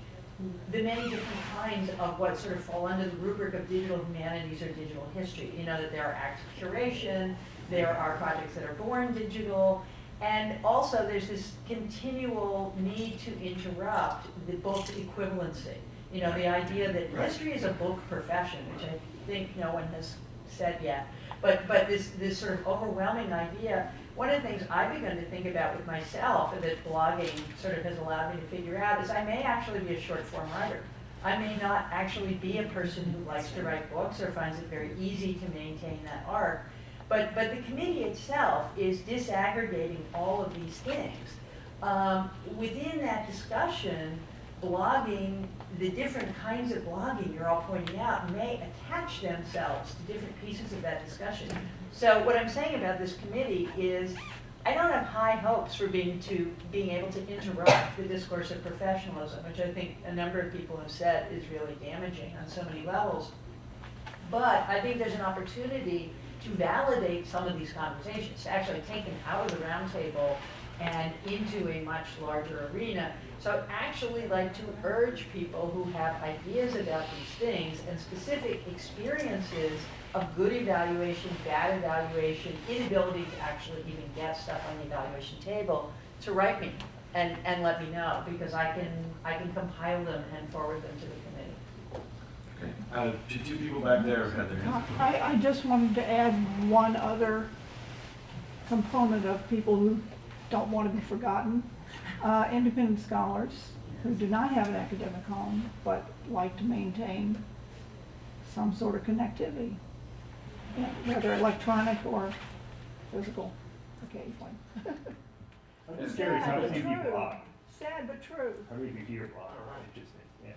the many different kinds of what sort of fall under the rubric of digital humanities or digital history. You know that there are acts of curation, there are projects that are born digital, and also there's this continual need to interrupt the book equivalency. You know, the idea that history is a book profession, which I think no one has said yet. But this sort of overwhelming idea, one of the things I've begun to think about with myself, and that blogging sort of has allowed me to figure out, is I may actually be a short form writer. I may not actually be a person who likes to write books or finds it very easy to maintain that art. But the committee itself is disaggregating all of these things. Within that discussion, blogging, the different kinds of blogging you're all pointing out may attach themselves to different pieces of that discussion. So what I'm saying about this committee is I don't have high hopes for being able to interrupt the discourse of professionalism, which I think a number of people have said is really damaging on so many levels. But I think there's an opportunity to validate some of these conversations, to actually take them out of the roundtable and into a much larger arena. So I'd actually like to urge people who have ideas about these things and specific experiences of good evaluation, bad evaluation, inability to actually even get stuff on the evaluation table, to write me and let me know, because I can compile them and forward them to the committee. Two people back there have had their hands. I just wanted to add one other component of people who don't want to be forgotten. Independent scholars who do not have an academic home but like to maintain some sort of connectivity, whether electronic or physical, occasionally. I'm just curious how many of you blog. Sad but true. How many of you do your blog? Interesting, yeah.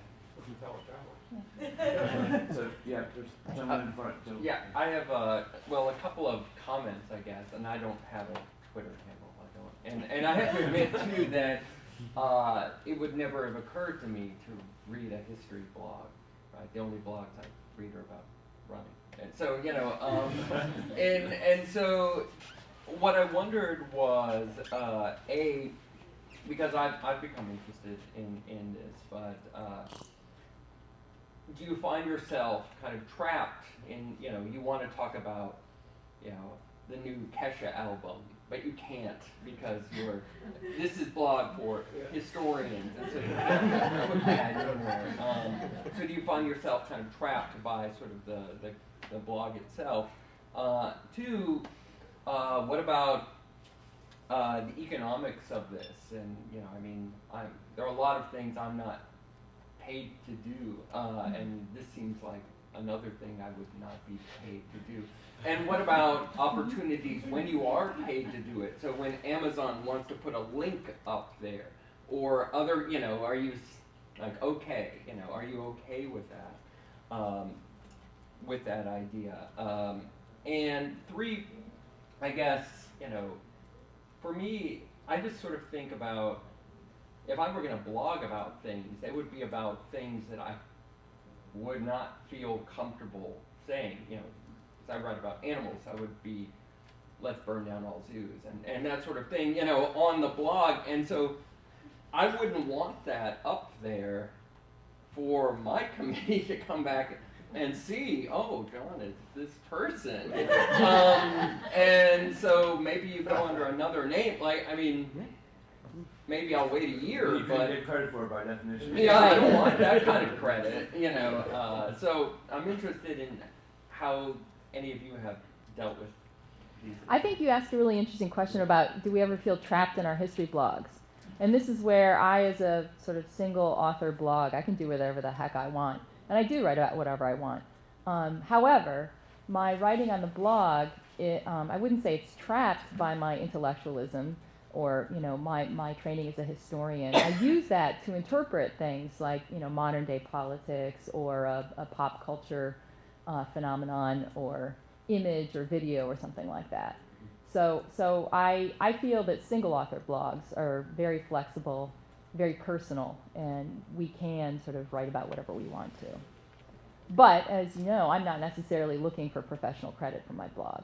So, yeah, there's someone in front. So. Yeah, I have a couple of comments, I guess, and I don't have a Twitter handle. I don't, and I have to admit too that it would never have occurred to me to read a history blog. Right, the only blogs I read are about running, and so and so what I wondered was because I've become interested in this, but. Do you find yourself kind of trapped in, you want to talk about, the new Kesha album, but you can't because this is blog for historians, and so you can't put that anywhere. So do you find yourself kind of trapped by sort of the blog itself? Two, what about the economics of this? And, there are a lot of things I'm not paid to do, and this seems like another thing I would not be paid to do. And what about opportunities when you are paid to do it? So when Amazon wants to put a link up there, or other, are you like okay? Are you okay with that idea? And three, I guess, for me, I just sort of think about, if I were going to blog about things, they would be about things that I would not feel comfortable saying. If I write about animals, I would be, let's burn down all zoos, and that sort of thing, on the blog. And so I wouldn't want that up there for my committee to come back and see, oh, John is this person. And so maybe you go under another name, maybe I'll wait a year, you but get credit for it by definition. Yeah, I don't want that kind of credit, So I'm interested in how any of you have dealt with these. I think you asked a really interesting question about, do we ever feel trapped in our history blogs? And this is where I, as a sort of single author blog, I can do whatever the heck I want. And I do write about whatever I want. However, my writing on the blog, I wouldn't say it's trapped by my intellectualism or my training as a historian. I use that to interpret things like modern day politics or a pop culture phenomenon or image or video or something like that. So I feel that single author blogs are very flexible, very personal, and we can sort of write about whatever we want to. But as you know, I'm not necessarily looking for professional credit for my blog.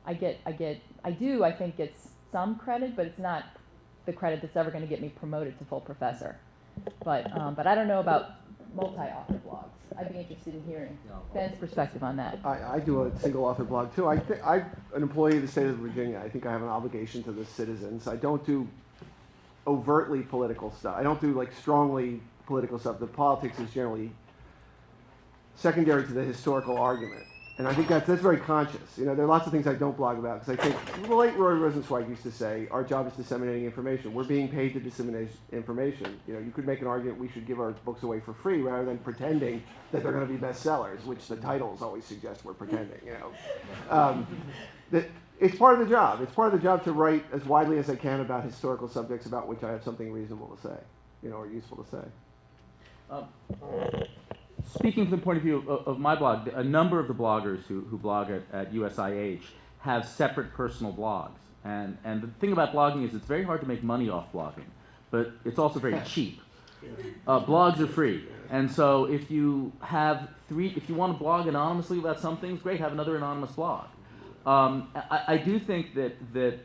I think it's some credit, but it's not the credit that's ever going to get me promoted to full professor. But I don't know about multi-author blogs. I'd be interested in hearing Ben's perspective on that. I do a single author blog too. I'm an employee of the state of Virginia. I think I have an obligation to the citizens. I don't do overtly political stuff. I don't do strongly political stuff. The politics is generally secondary to the historical argument. And I think that's very conscious. There are lots of things I don't blog about because I think the late Roy Rosenzweig used to say, our job is disseminating information. We're being paid to disseminate information. You could make an argument we should give our books away for free rather than pretending that they're going to be bestsellers, which the titles always suggest we're pretending. That it's part of the job. It's part of the job to write as widely as I can about historical subjects about which I have something reasonable to say, or useful to say. Speaking from the point of view of my blog, a number of the bloggers who blog at USIH have separate personal blogs. And the thing about blogging is it's very hard to make money off blogging, but it's also very cheap. Blogs are free, and so if you want to blog anonymously about some things, great, have another anonymous blog. I do think that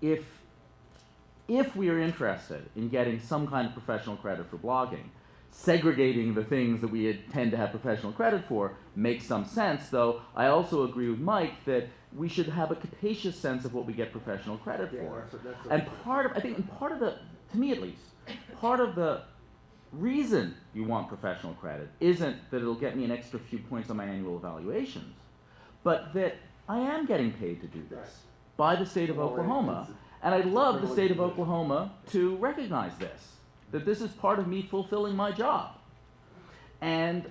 if we are interested in getting some kind of professional credit for blogging, segregating the things that we tend to have professional credit for makes some sense, though I also agree with Mike that we should have a capacious sense of what we get professional credit for. And part of the, to me at least, part of the reason you want professional credit isn't that it'll get me an extra few points on my annual evaluations, but that I am getting paid to do this by the state of Oklahoma, and I'd love the state of Oklahoma to recognize this, that this is part of me fulfilling my job. And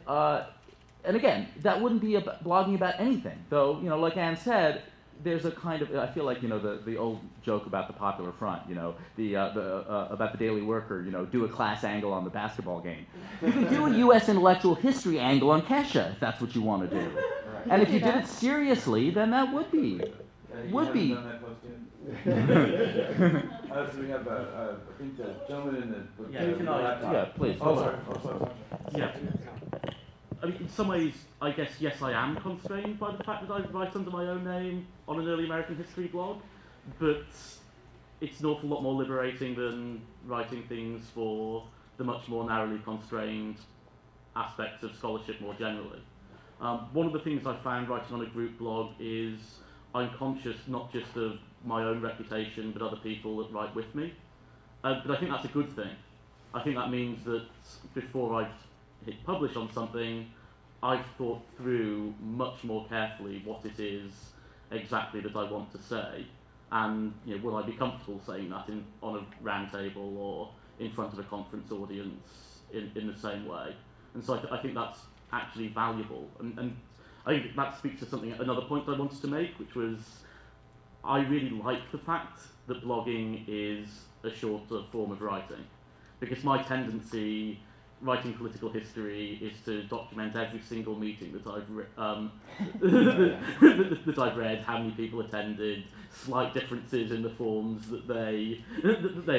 again, that wouldn't be blogging about anything, though, like Ann said, there's a kind of, I feel like, the old joke about the Popular Front, about the Daily Worker, do a class angle on the basketball game. You can do a U.S. intellectual history angle on Kesha, if that's what you want to do. And if you did it seriously, then that would be. So we have, I think the gentleman in the... Yeah, can I- laptop. Yeah, please. Oh, sorry. Yeah. I mean, in some ways, I guess, yes, I am constrained by the fact that I write under my own name on an early American history blog, but it's an awful lot more liberating than writing things for the much more narrowly constrained aspects of scholarship more generally. One of the things I found writing on a group blog is I'm conscious not just of my own reputation, but other people that write with me. But I think that's a good thing. I think that means that before I hit publish on something, I've thought through much more carefully what it is exactly that I want to say, and will I be comfortable saying that on a round table or in front of a conference audience in the same way. And so I think that's actually valuable, and I think that speaks to another point I wanted to make, which was I really like the fact that blogging is a shorter form of writing, because my tendency writing political history is to document every single meeting that I've read, how many people attended, slight differences in the forms that they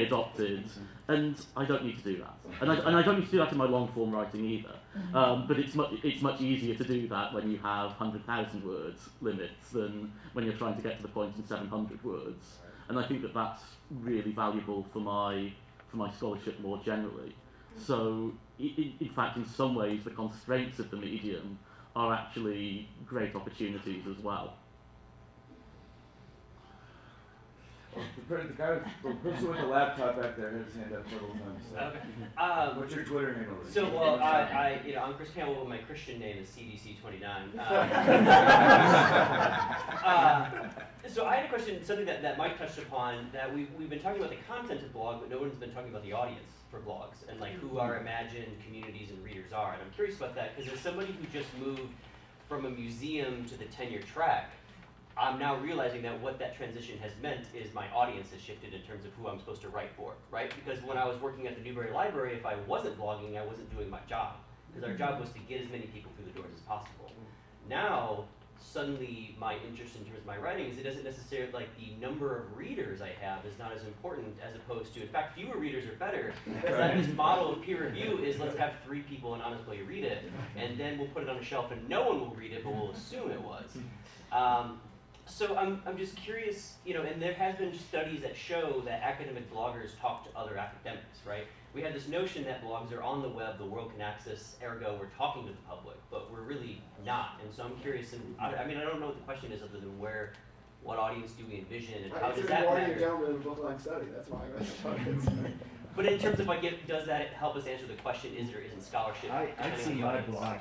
adopted, and I don't need to do that. And I don't need to do that in my long form writing either. But it's much easier to do that when you have 100,000 words limits than when you're trying to get to the point in 700 words. And I think that that's really valuable for my scholarship more generally. So, in fact, in some ways, the constraints of the medium are actually great opportunities as well. The person with the laptop back there had his hand up several times. So. Okay. What's your Twitter handle? So, well, I'm Chris Campbell, but my Christian name is CDC29. So I had a question, something that Mike touched upon, that we've been talking about the content of the blog, but no one's been talking about the audience for blogs, and like who our imagined communities and readers are. And I'm curious about that, because as somebody who just moved from a museum to the tenure track, I'm now realizing that what that transition has meant is my audience has shifted in terms of who I'm supposed to write for, right? Because when I was working at the Newberry Library, if I wasn't blogging, I wasn't doing my job, because our job was to get as many people through the doors as possible. Now, suddenly my interest in terms of my writing is it doesn't necessarily, like the number of readers I have is not as important as opposed to, in fact, fewer readers are better, because that this model of peer review is let's have 3 people anonymously read it, and then we'll put it on a shelf and no one will read it, but we'll assume it was. So I'm just curious, and there has been studies that show that academic bloggers talk to other academics, right? We have this notion that blogs are on the web, the world can access, ergo we're talking to the public, but we're really not. And so I'm curious, and I don't know what the question is other than what audience do we envision, and how does that matter? Gentleman in book-length study, that's why I read. But in terms of does that help us answer the question, is or isn't scholarship? I depending see on the my audience? blog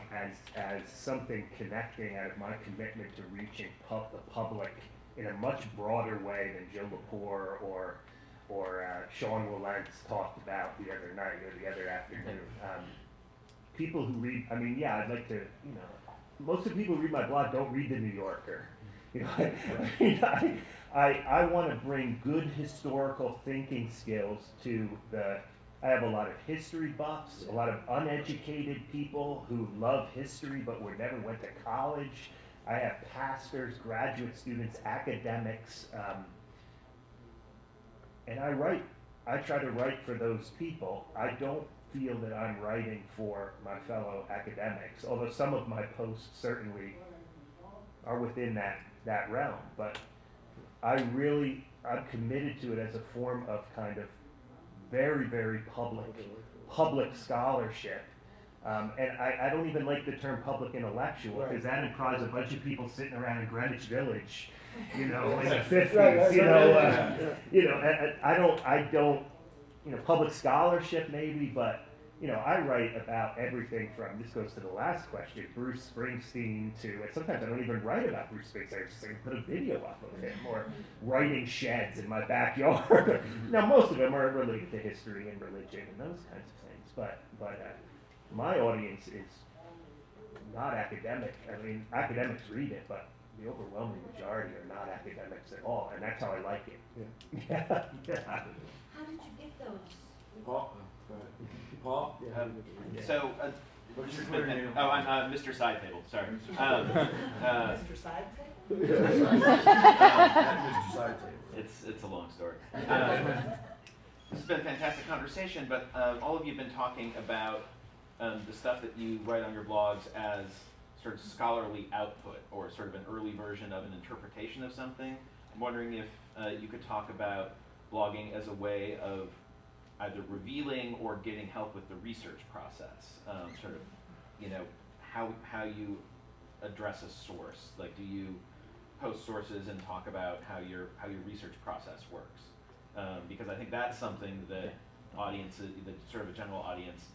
as something connecting out of my commitment to reaching the public in a much broader way than Joe Lepore or Sean Willentz talked about the other night or the other afternoon. People who read, I'd like to, most of the people who read my blog don't read the New Yorker. I want to bring good historical thinking skills to I have a lot of history buffs, a lot of uneducated people who love history but never went to college. I have pastors, graduate students, academics, And I try to write for those people. I don't feel that I'm writing for my fellow academics, although some of my posts certainly are within that realm. But I'm committed to it as a form of kind of very, very public scholarship. And I don't even like the term public intellectual, because that implies a bunch of people sitting around in Greenwich Village, in the 50s, I don't, public scholarship maybe, but, I write about everything from, this goes to the last question, Bruce Springsteen to, and sometimes I don't even write about Bruce Springsteen, I just put a video up of him, or writing sheds in my backyard. Now, most of them are related to history and religion and those kinds of things, but my audience is not academic. I mean, academics read it, but the overwhelming majority are not academics at all, and that's how I like it. Yeah. How did you get those? Paul? Go ahead. Paul? So, What's your Twitter name? oh, I'm Mr. Side Table, sorry. Mr. Side Table? Mr. Side Table. It's a long story. This has been a fantastic conversation, but all of you have been talking about the stuff that you write on your blogs as sort of scholarly output, or sort of an early version of an interpretation of something. I'm wondering if you could talk about blogging as a way of either revealing or getting help with the research process, sort of, how you address a source. Like, do you post sources and talk about how your research process works? Because I think that's something that audiences, the sort of a general audience,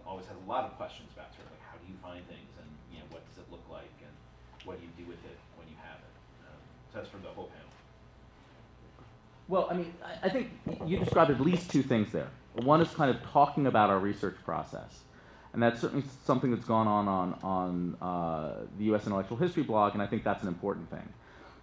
always has a lot of questions about. Sort of like, how do you find things, and what does it look like, and what do you do with it when you have it? So that's for the whole panel. Well, I mean, I think you described at least two things there. One is kind of talking about our research process, and that's certainly something that's gone on the U.S. Intellectual History blog, and I think that's an important thing.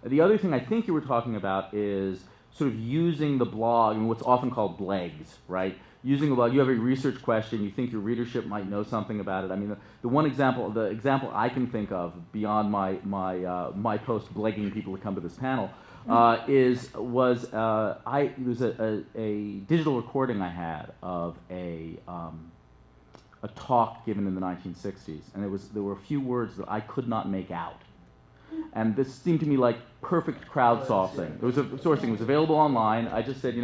The other thing I think you were talking about is sort of using the blog and what's often called blegs, right? Using the blog, you have a research question, you think your readership might know something about it. I mean, the example I can think of beyond my post blegging people to come to this panel was a digital recording I had of a talk given in the 1960s, and there were a few words that I could not make out. And this seemed to me like perfect crowdsourcing. It was available online. I just said,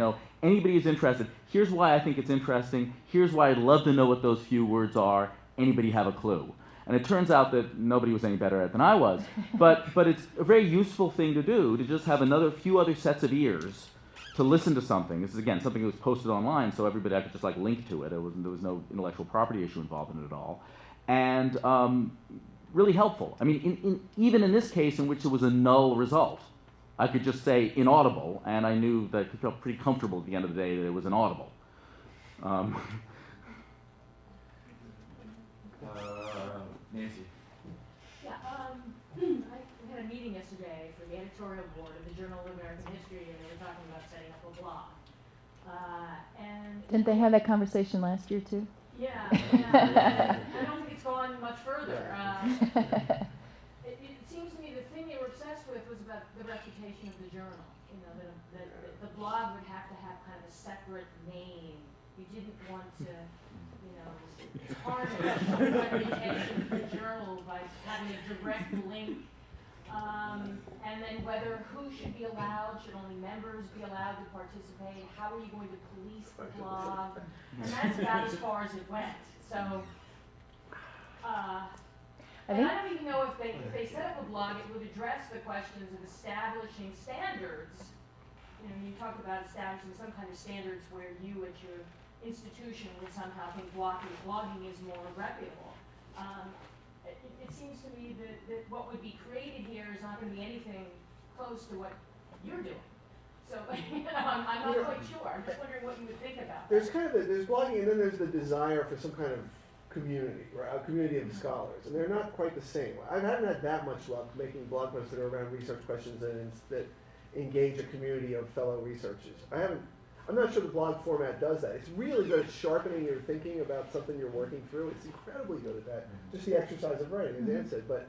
anybody who's interested, here's why I think it's interesting, here's why I'd love to know what those few words are, anybody have a clue? And it turns out that nobody was any better at it than I was. But it's a very useful thing to do, to just have few other sets of ears to listen to something. This is, again, something that was posted online, so everybody, I could just link to it. There was no intellectual property issue involved in it at all. And really helpful. I mean, even in this case in which it was a null result, I could just say inaudible, and I knew that I felt pretty comfortable at the end of the day that it was inaudible. Nancy. Yeah, I had a meeting yesterday for the editorial board of the Journal of American History, and they were talking about setting up a blog. Didn't they have that conversation last year too? Yeah, I don't think it's gone much further. It seems to me the thing they were obsessed with was about the reputation of the journal. That the blog would have to have kind of a separate name. You didn't want to, tarnish the reputation of the journal by having a direct link. And then who should be allowed, should only members be allowed to participate? How are you going to police the blog? And that's about as far as it went. So, I don't even know if they set up a blog, it would address the questions of establishing standards. You talked about establishing some kind of standards where you at your institution would somehow think blogging is more reputable. It seems to me that what would be created here is not going to be anything close to what you're doing. So, I'm not quite sure. I'm just wondering what you would think about that. There's blogging, and then there's the desire for some kind of community, right? A community of scholars, and they're not quite the same. I haven't had that much luck making blog posts that are around research questions that engage a community of fellow researchers. I'm not sure the blog format does that. It's really good at sharpening your thinking about something you're working through. It's incredibly good at that. Just the exercise of writing, as Ann said. But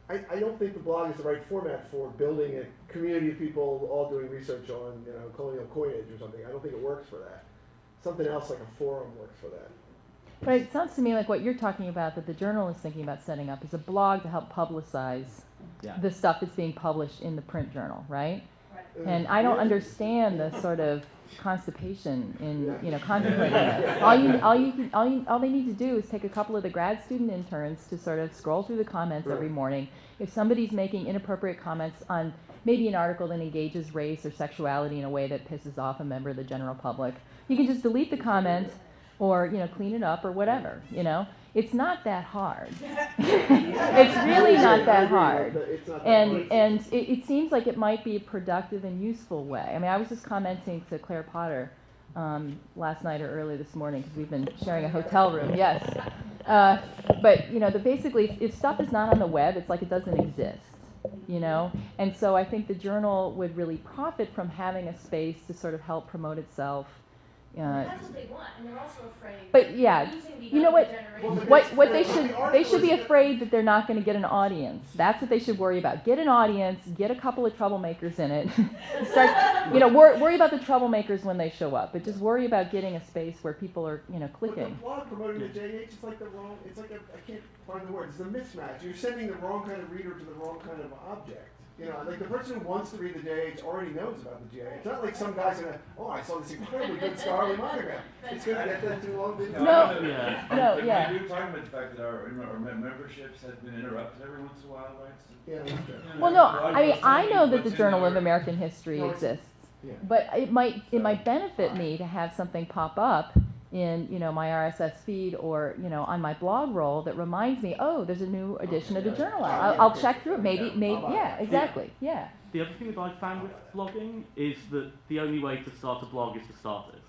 I don't think the blog is the right format for building a community of people all doing research on, you know, colonial coinage or something. I don't think it works for that. Something else like a forum works for that. But it sounds to me like what you're talking about that the journal is thinking about setting up is a blog to help publicize the stuff that's being published in the print journal, right? And I don't understand the sort of constipation in, you know, contemplating that. All they need to do is take a couple of the grad student interns to sort of scroll through the comments every morning. If somebody's making inappropriate comments on maybe an article that engages race or sexuality in a way that pisses off a member of the general public, you can just delete the comment or, you know, clean it up or whatever, you know. It's not that hard. It's really not that hard. And it seems like it might be a productive and useful way. I mean, I was just commenting to Claire Potter last night or early this morning because we've been sharing a hotel room, yes. But, you know, basically, if stuff is not on the web, it's like it doesn't exist, you know? And so I think the journal would really profit from having a space to sort of help promote itself. That's what they want, and they're also afraid. But yeah, you know what? What they should be afraid that they're not going to get an audience. That's what they should worry about. Get an audience, get a couple of troublemakers in it. Start, you know, worry about the troublemakers when they show up, but just worry about getting a space where people are, you know, clicking. But the blog promoting the JH is like the wrong. It's like I can't find the word. It's a mismatch. You're sending the wrong kind of reader to the wrong kind of object. You know, like the person who wants to read the JH already knows about the JH. It's not like some guy's gonna, oh, I saw this incredibly good scholarly monograph. It's gonna get them too long. No, yeah. We were talking about the fact that our memberships have been interrupted every once in a while, right? Yeah. Well, no, I mean, I know that the Journal of American History exists, but it might benefit me to have something pop up in, you know, my RSS feed or, you know, on my blog roll that reminds me, oh, there's a new edition of the journal out. I'll check through it. Maybe, yeah, exactly, yeah. The other thing that I found with blogging is that the only way to start a blog is to start it.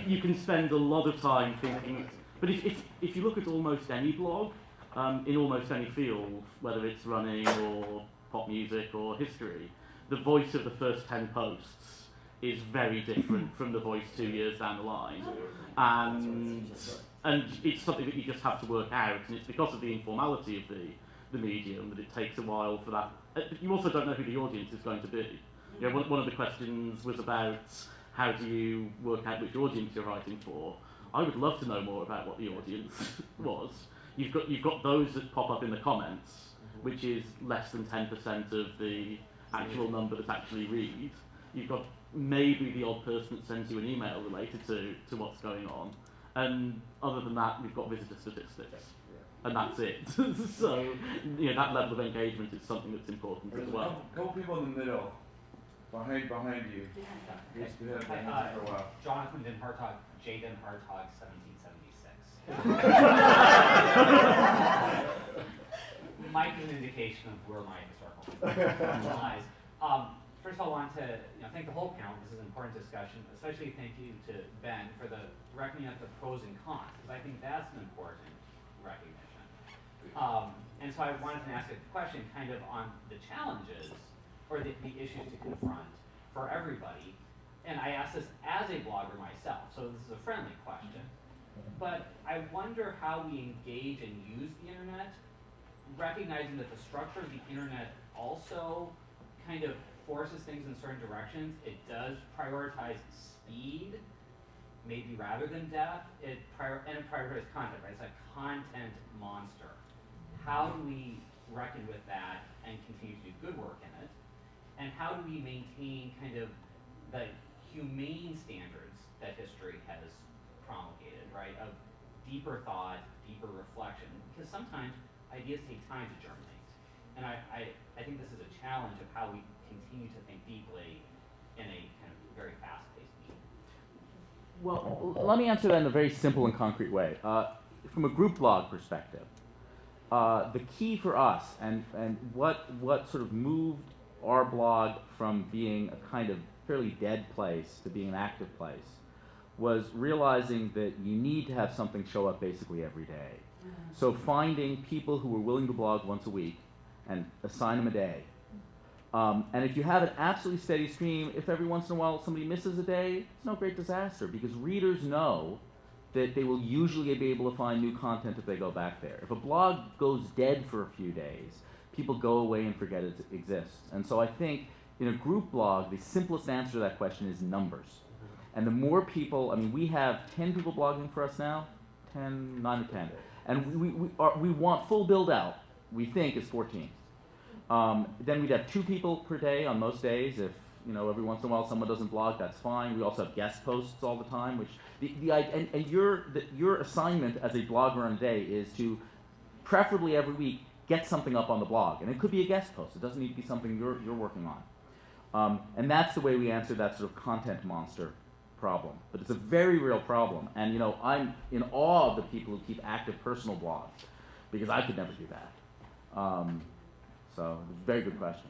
You can spend a lot of time thinking, but if you look at almost any blog, in almost any field, whether it's running or pop music or history, the voice of the first 10 posts is very different from the voice 2 years down the line, and it's something that you just have to work out, and it's because of the informality of the medium that it takes a while for that. You also don't know who the audience is going to be. You know, one of the questions was about how do you work out which audience you're writing for. I would love to know more about what the audience was. You've got those that pop up in the comments, which is less than 10% of the actual number that actually read. You've got maybe the odd person that sends you an email related to what's going on. And other than that, we've got visitor statistics. And that's it. So, you know, that level of engagement is something that's important as well. Couple people in the middle, behind you. Used to have been for a while. Jonathan Den Hartog, Jaden Hartog, 1776. Might be an indication of where my historical lies. First of all, I want to thank the whole panel. This is an important discussion, especially thank you to Ben for the reckoning of the pros and cons, because I think that's an important recognition. And so I wanted to ask a question kind of on the challenges or the issues to confront for everybody. And I ask this as a blogger myself, so this is a friendly question. But I wonder how we engage and use the internet, recognizing that the structure of the internet also kind of forces things in certain directions. It does prioritize speed, maybe rather than depth. And it prioritizes content, right? It's a content monster. How do we reckon with that and continue to do good work in it? And how do we maintain kind of the humane standards that history has promulgated, right? Of deeper thought, deeper reflection, because sometimes ideas take time to germinate. And I think this is a challenge of how we continue to think deeply in a kind of very fast-paced medium. Well, let me answer that in a very simple and concrete way. From a group blog perspective, the key for us and what sort of moved our blog from being a kind of fairly dead place to being an active place was realizing that you need to have something show up basically every day. So finding people who are willing to blog once a week and assign them a day. And if you have an absolutely steady stream, if every once in a while somebody misses a day, it's no great disaster because readers know that they will usually be able to find new content if they go back there. If a blog goes dead for a few days, people go away and forget it exists. And so I think in a group blog, the simplest answer to that question is numbers. And the more people, I mean, we have 10 people blogging for us now, 9 to 10. And we want full build out, we think is 14. Then we'd have 2 people per day on most days. If every once in a while someone doesn't blog, that's fine. We also have guest posts all the time, which your assignment as a blogger on a day is to, preferably every week, get something up on the blog. And it could be a guest post. It doesn't need to be something you're working on. And that's the way we answer that sort of content monster problem. But it's a very real problem. And I'm in awe of the people who keep active personal blogs, because I could never do that. So it's a very good question.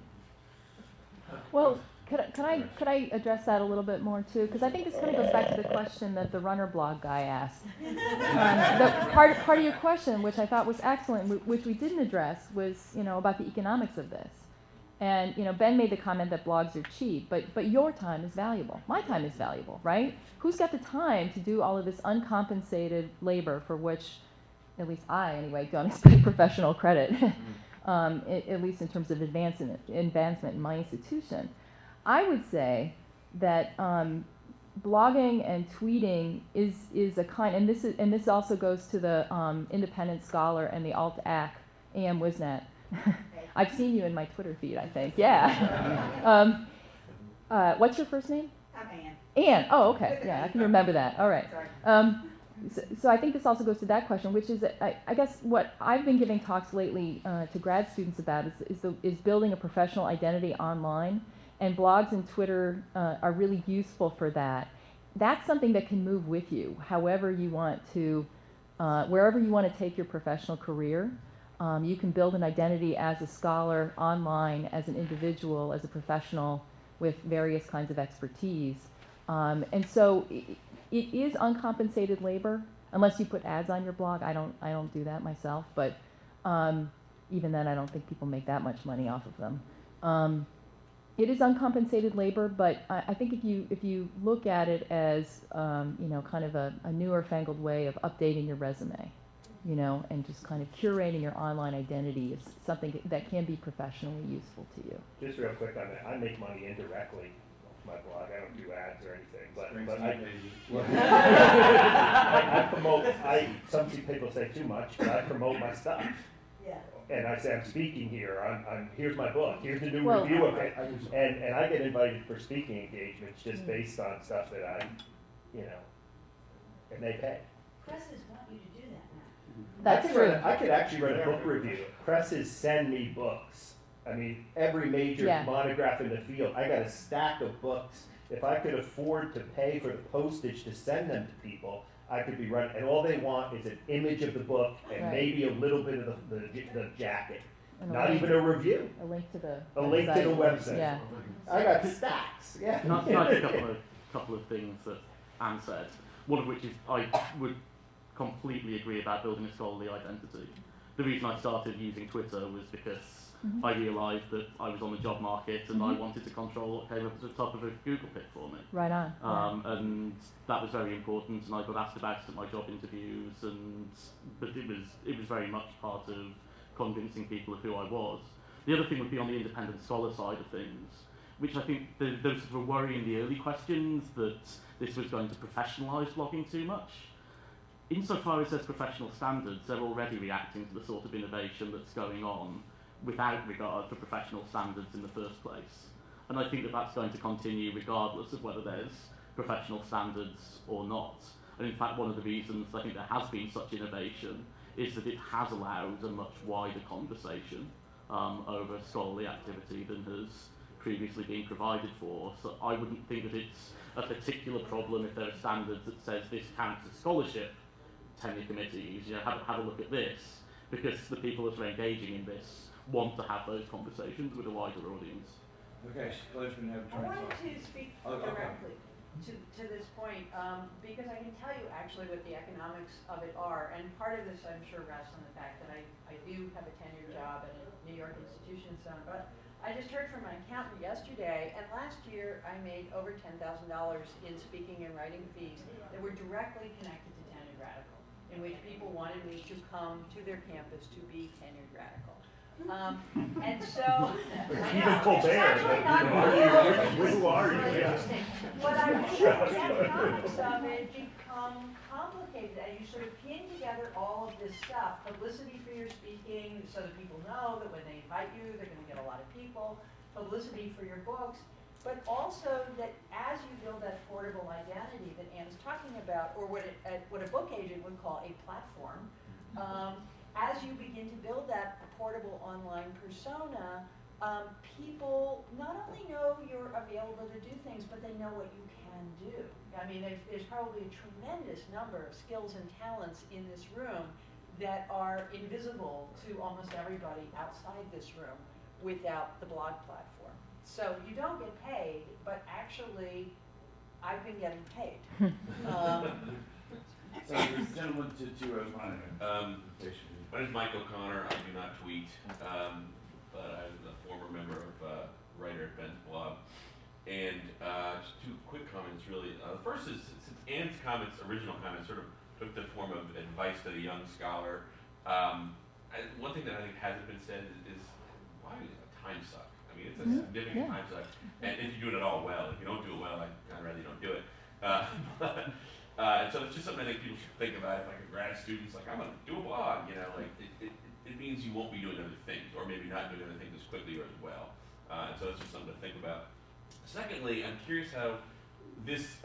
Well, could I address that a little bit more too? Because I think this kind of goes back to the question that the runner blog guy asked. The part of your question, which I thought was excellent, which we didn't address, was about the economics of this. And Ben made the comment that blogs are cheap, but your time is valuable. My time is valuable, right? Who's got the time to do all of this uncompensated labor for which, at least I anyway, don't expect professional credit, at least in terms of advancement in my institution? I would say that blogging and tweeting is a kind, and this also goes to the independent scholar and the alt-ac AM Wisnet. I've seen you in my Twitter feed, I think. Yeah. What's your first name? I'm Ann. Ann. Oh, okay. Yeah, I can remember that. All right. So I think this also goes to that question, which is, I guess, what I've been giving talks lately to grad students about is building a professional identity online, and blogs and Twitter are really useful for that. That's something that can move with you, however you want to, wherever you want to take your professional career. You can build an identity as a scholar online, as an individual, as a professional with various kinds of expertise. And so it is uncompensated labor, unless you put ads on your blog. I don't do that myself, but even then I don't think people make that much money off of them. It is uncompensated labor, but I think if you look at it as kind of a newer fangled way of updating your resume, and just kind of curating your online identity is something that can be professionally useful to you. Just real quick on that, I make money indirectly off my blog. I don't do ads or anything, but I promote. Some people say too much, but I promote my stuff. Yeah. And I say I'm speaking here. Here's my book. Here's the new review of it. And I get invited for speaking engagements just based on stuff that I, and they pay. Presses want you to do that now. That's true. I could actually write a book review. Presses send me books. I mean, every major monograph in the field, I got a stack of books. If I could afford to pay for the postage to send them to people, I could be running, and all they want is an image of the book and maybe a little bit of the jacket. Not even a review. A link to the website. Yeah. I got stacks. Yeah. Not a couple of things that Anne said. One of which is I would completely agree about building a scholarly identity. The reason I started using Twitter was because I realised that I was on the job market and I wanted to control what came up at the top of a Google pick for me. Right on. And that was very important, and I got asked about it at my job interviews, but it was very much part of convincing people of who I was. The other thing would be on the independent scholar side of things, which I think there was sort of a worry in the early questions that this was going to professionalise blogging too much. Insofar as there's professional standards, they're already reacting to the sort of innovation that's going on without regard for professional standards in the first place. And I think that that's going to continue regardless of whether there's professional standards or not. And in fact, one of the reasons I think there has been such innovation is that it has allowed a much wider conversation over scholarly activity than has previously been provided for. So I wouldn't think that it's a particular problem if there are standards that says this counts as scholarship, tenure committees, have a look at this, because the people that are engaging in this want to have those conversations with a wider audience. Okay, I wanted to speak directly to this point, because I can tell you actually what the economics of it are, and part of this I'm sure rests on the fact that I do have a tenured job at a New York institution, but I just heard from my accountant yesterday, and last year I made over $10,000 in speaking and writing fees that were directly connected to tenure in which people wanted me to come to their campus to be tenured radical. And so, I know, Colbert, it's actually not who are you? really Yeah. interesting. What I think the economics of it become complicated, and you sort of pin together all of this stuff, publicity for your speaking, so that people know that when they invite you, they're gonna get a lot of people, publicity for your books, but also that as you build that portable identity that Anne's talking about, or what a book agent would call a platform, as you begin to build that portable online persona, people not only know you're available to do things, but they know what you can do. I mean, there's probably a tremendous number of skills and talents in this room that are invisible to almost everybody outside this room without the blog platform. So you don't get paid, but actually, I've been getting paid. So there's a gentleman to Rosemary. My name is Mike O'Connor. I do not tweet, but I'm a former member of writer at Ben's blog. And just two quick comments, really. The first is, since Anne's comments, original comments, sort of took the form of advice to the young scholar. One thing that I think hasn't been said is why is a time suck? I mean, it's a significant time suck. And if you do it at all well, if you don't do it well, I'd kind of rather you don't do it. And so it's just something I think people should think about. If like a grad student's like, I'm gonna do a blog, you know, like it means you won't be doing other things, or maybe not doing other things as quickly or as well. And so that's just something to think about. Secondly, I'm curious how this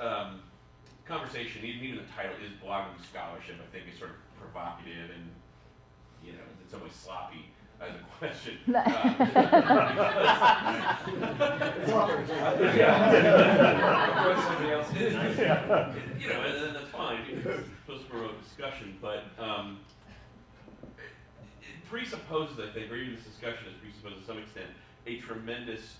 conversation, even the title is blogging scholarship, I think is sort of provocative and, you know, in some ways sloppy as a question. Somebody else is. You know, and that's fine. It's supposed to promote discussion, but it presupposes, I think, or even this discussion is presupposes to some extent, a tremendous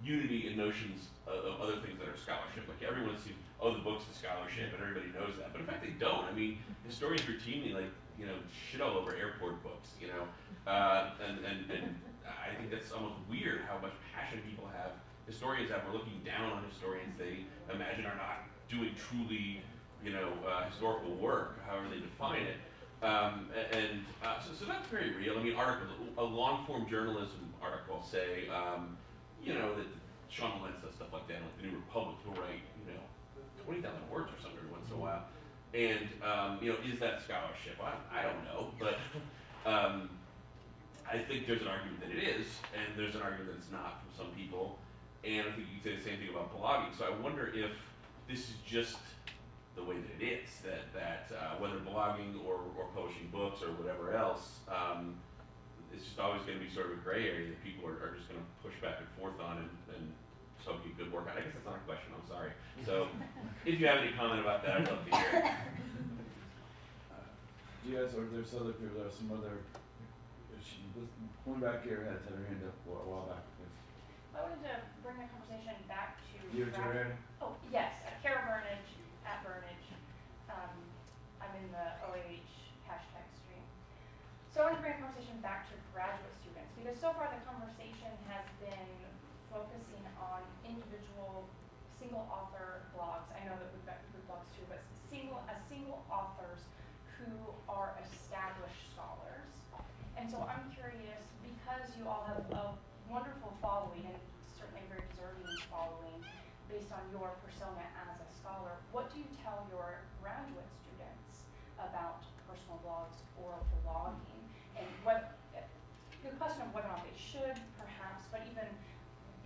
unity in notions of other things that are scholarship. Like everyone seems, oh, the book's the scholarship, and everybody knows that. But in fact, they don't. I mean, historians routinely, like, you know, shit all over airport books, you know, and I think that's almost weird how much passion people have. Historians have. We're looking down on historians they imagine are not doing truly, you know, historical work, however they define it. So that's very real. I mean, articles, a long-form journalism article, say, you know, that Sean Lentz does stuff like that, like the New Republic, will write, you know, 20,000 words or something every once in a while. And, you know, is that scholarship? I don't know, but I think there's an argument that it is, and there's an argument that it's not from some people. And I think you could say the same thing about blogging. So I wonder if this is just the way that it is, that whether blogging or publishing books or whatever else, it's just always going to be sort of a gray area that people are just going to push back and forth on and so get good work out. I guess that's not a question, I'm sorry. So if you have any comment about that, I'd love to hear it. Do you guys, or there's other people, there's some other, one back here had her hand up a while back. I wanted to bring the conversation back to. You have your hand? Oh, yes, Kara Burnage, at Burnage. I'm in the OAH hashtag stream. So I want to bring a conversation back to graduate students, because so far the conversation has been focusing on individual single author blogs. I know that we've got group blogs too, but single authors who are established scholars. And so I'm curious, because you all have a wonderful following, and certainly a very deserving following, based on your persona as a scholar, what do you tell your graduate students about personal blogs or blogging? And what, the question of whether or not they should, perhaps, but even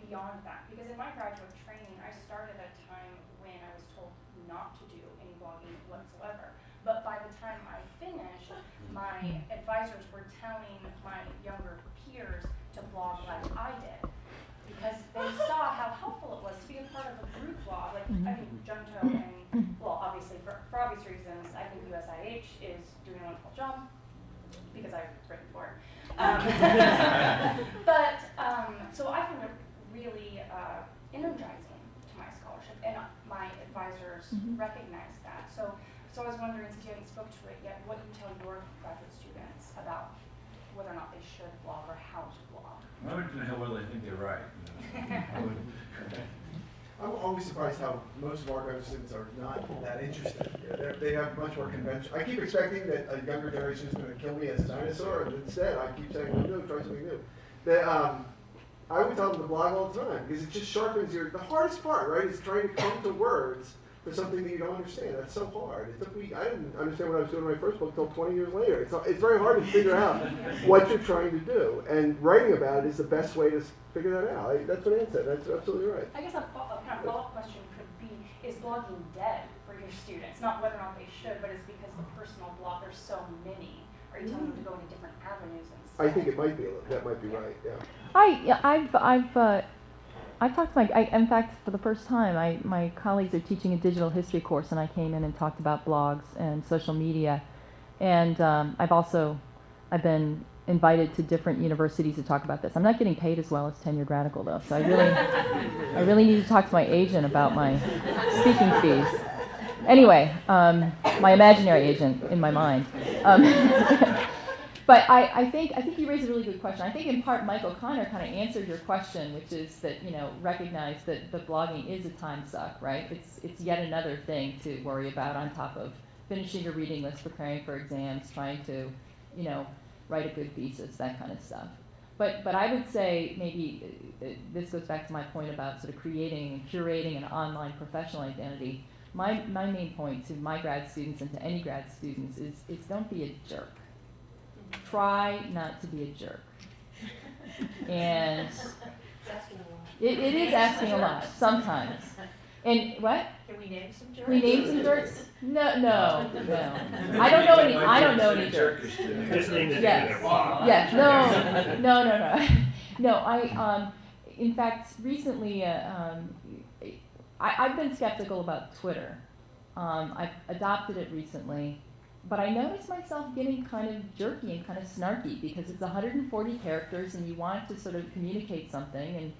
beyond that, because in my graduate training, I started at a time when I was told not to do any blogging whatsoever. But by the time I finished, my advisors were telling my younger peers to blog like I did, because they saw how helpful it was to be a part of a group blog. Like, I think Junto and, well, obviously for obvious reasons, I think USIH is doing a wonderful job, because I've written for it. So I found it really energizing to my scholarship, and my advisors recognized that. So I was wondering, since you haven't spoke to it yet, what you tell your graduate students about whether or not they should blog or how to blog. I would know whether they think they're right. You know. I'm always surprised how most of our graduate students are not that interested. They have much more convention. I keep expecting that a younger generation is going to kill me as a dinosaur, and instead I keep saying, no, try something new. I would tell them to blog all the time, because it just sharpens the hardest part, right, is trying to come to words for something that you don't understand. That's so hard. It took me, I didn't understand what I was doing in my first book until 20 years later. It's very hard to figure out what you're trying to do, and writing about it is the best way to figure that out. That's what Ann said. That's absolutely right. I guess a kind of follow-up question could be, is blogging dead for your students? Not whether or not they should, but it's because the personal blog, there's so many. Are you telling them to go into different avenues instead? I think it might be, that might be right, yeah. I've talked to in fact, for the first time, my colleagues are teaching a digital history course, and I came in and talked about blogs and social media. And I've been invited to different universities to talk about this. I'm not getting paid as well as Tenured Radical, though, so I really need to talk to my agent about my speaking fees. Anyway, my imaginary agent in my mind. But I think you raised a really good question. I think in part Mike O'Connor kind of answered your question, which is that, recognize that the blogging is a time suck, right? It's yet another thing to worry about on top of finishing your reading list, preparing for exams, trying to, write a good thesis, that kind of stuff. But I would say maybe this goes back to my point about sort of creating and curating an online professional identity. My main point to my grad students and to any grad students is don't be a jerk. Try not to be a jerk. And it is asking a lot sometimes. And what? Can we name some jerks? Can we name some jerks? No. I don't know any jerks. Just name the Yes. No. In fact, recently, I've been skeptical about Twitter. I've adopted it recently. But I noticed myself getting kind of jerky and kind of snarky because it's 140 characters and you want to sort of communicate something. And,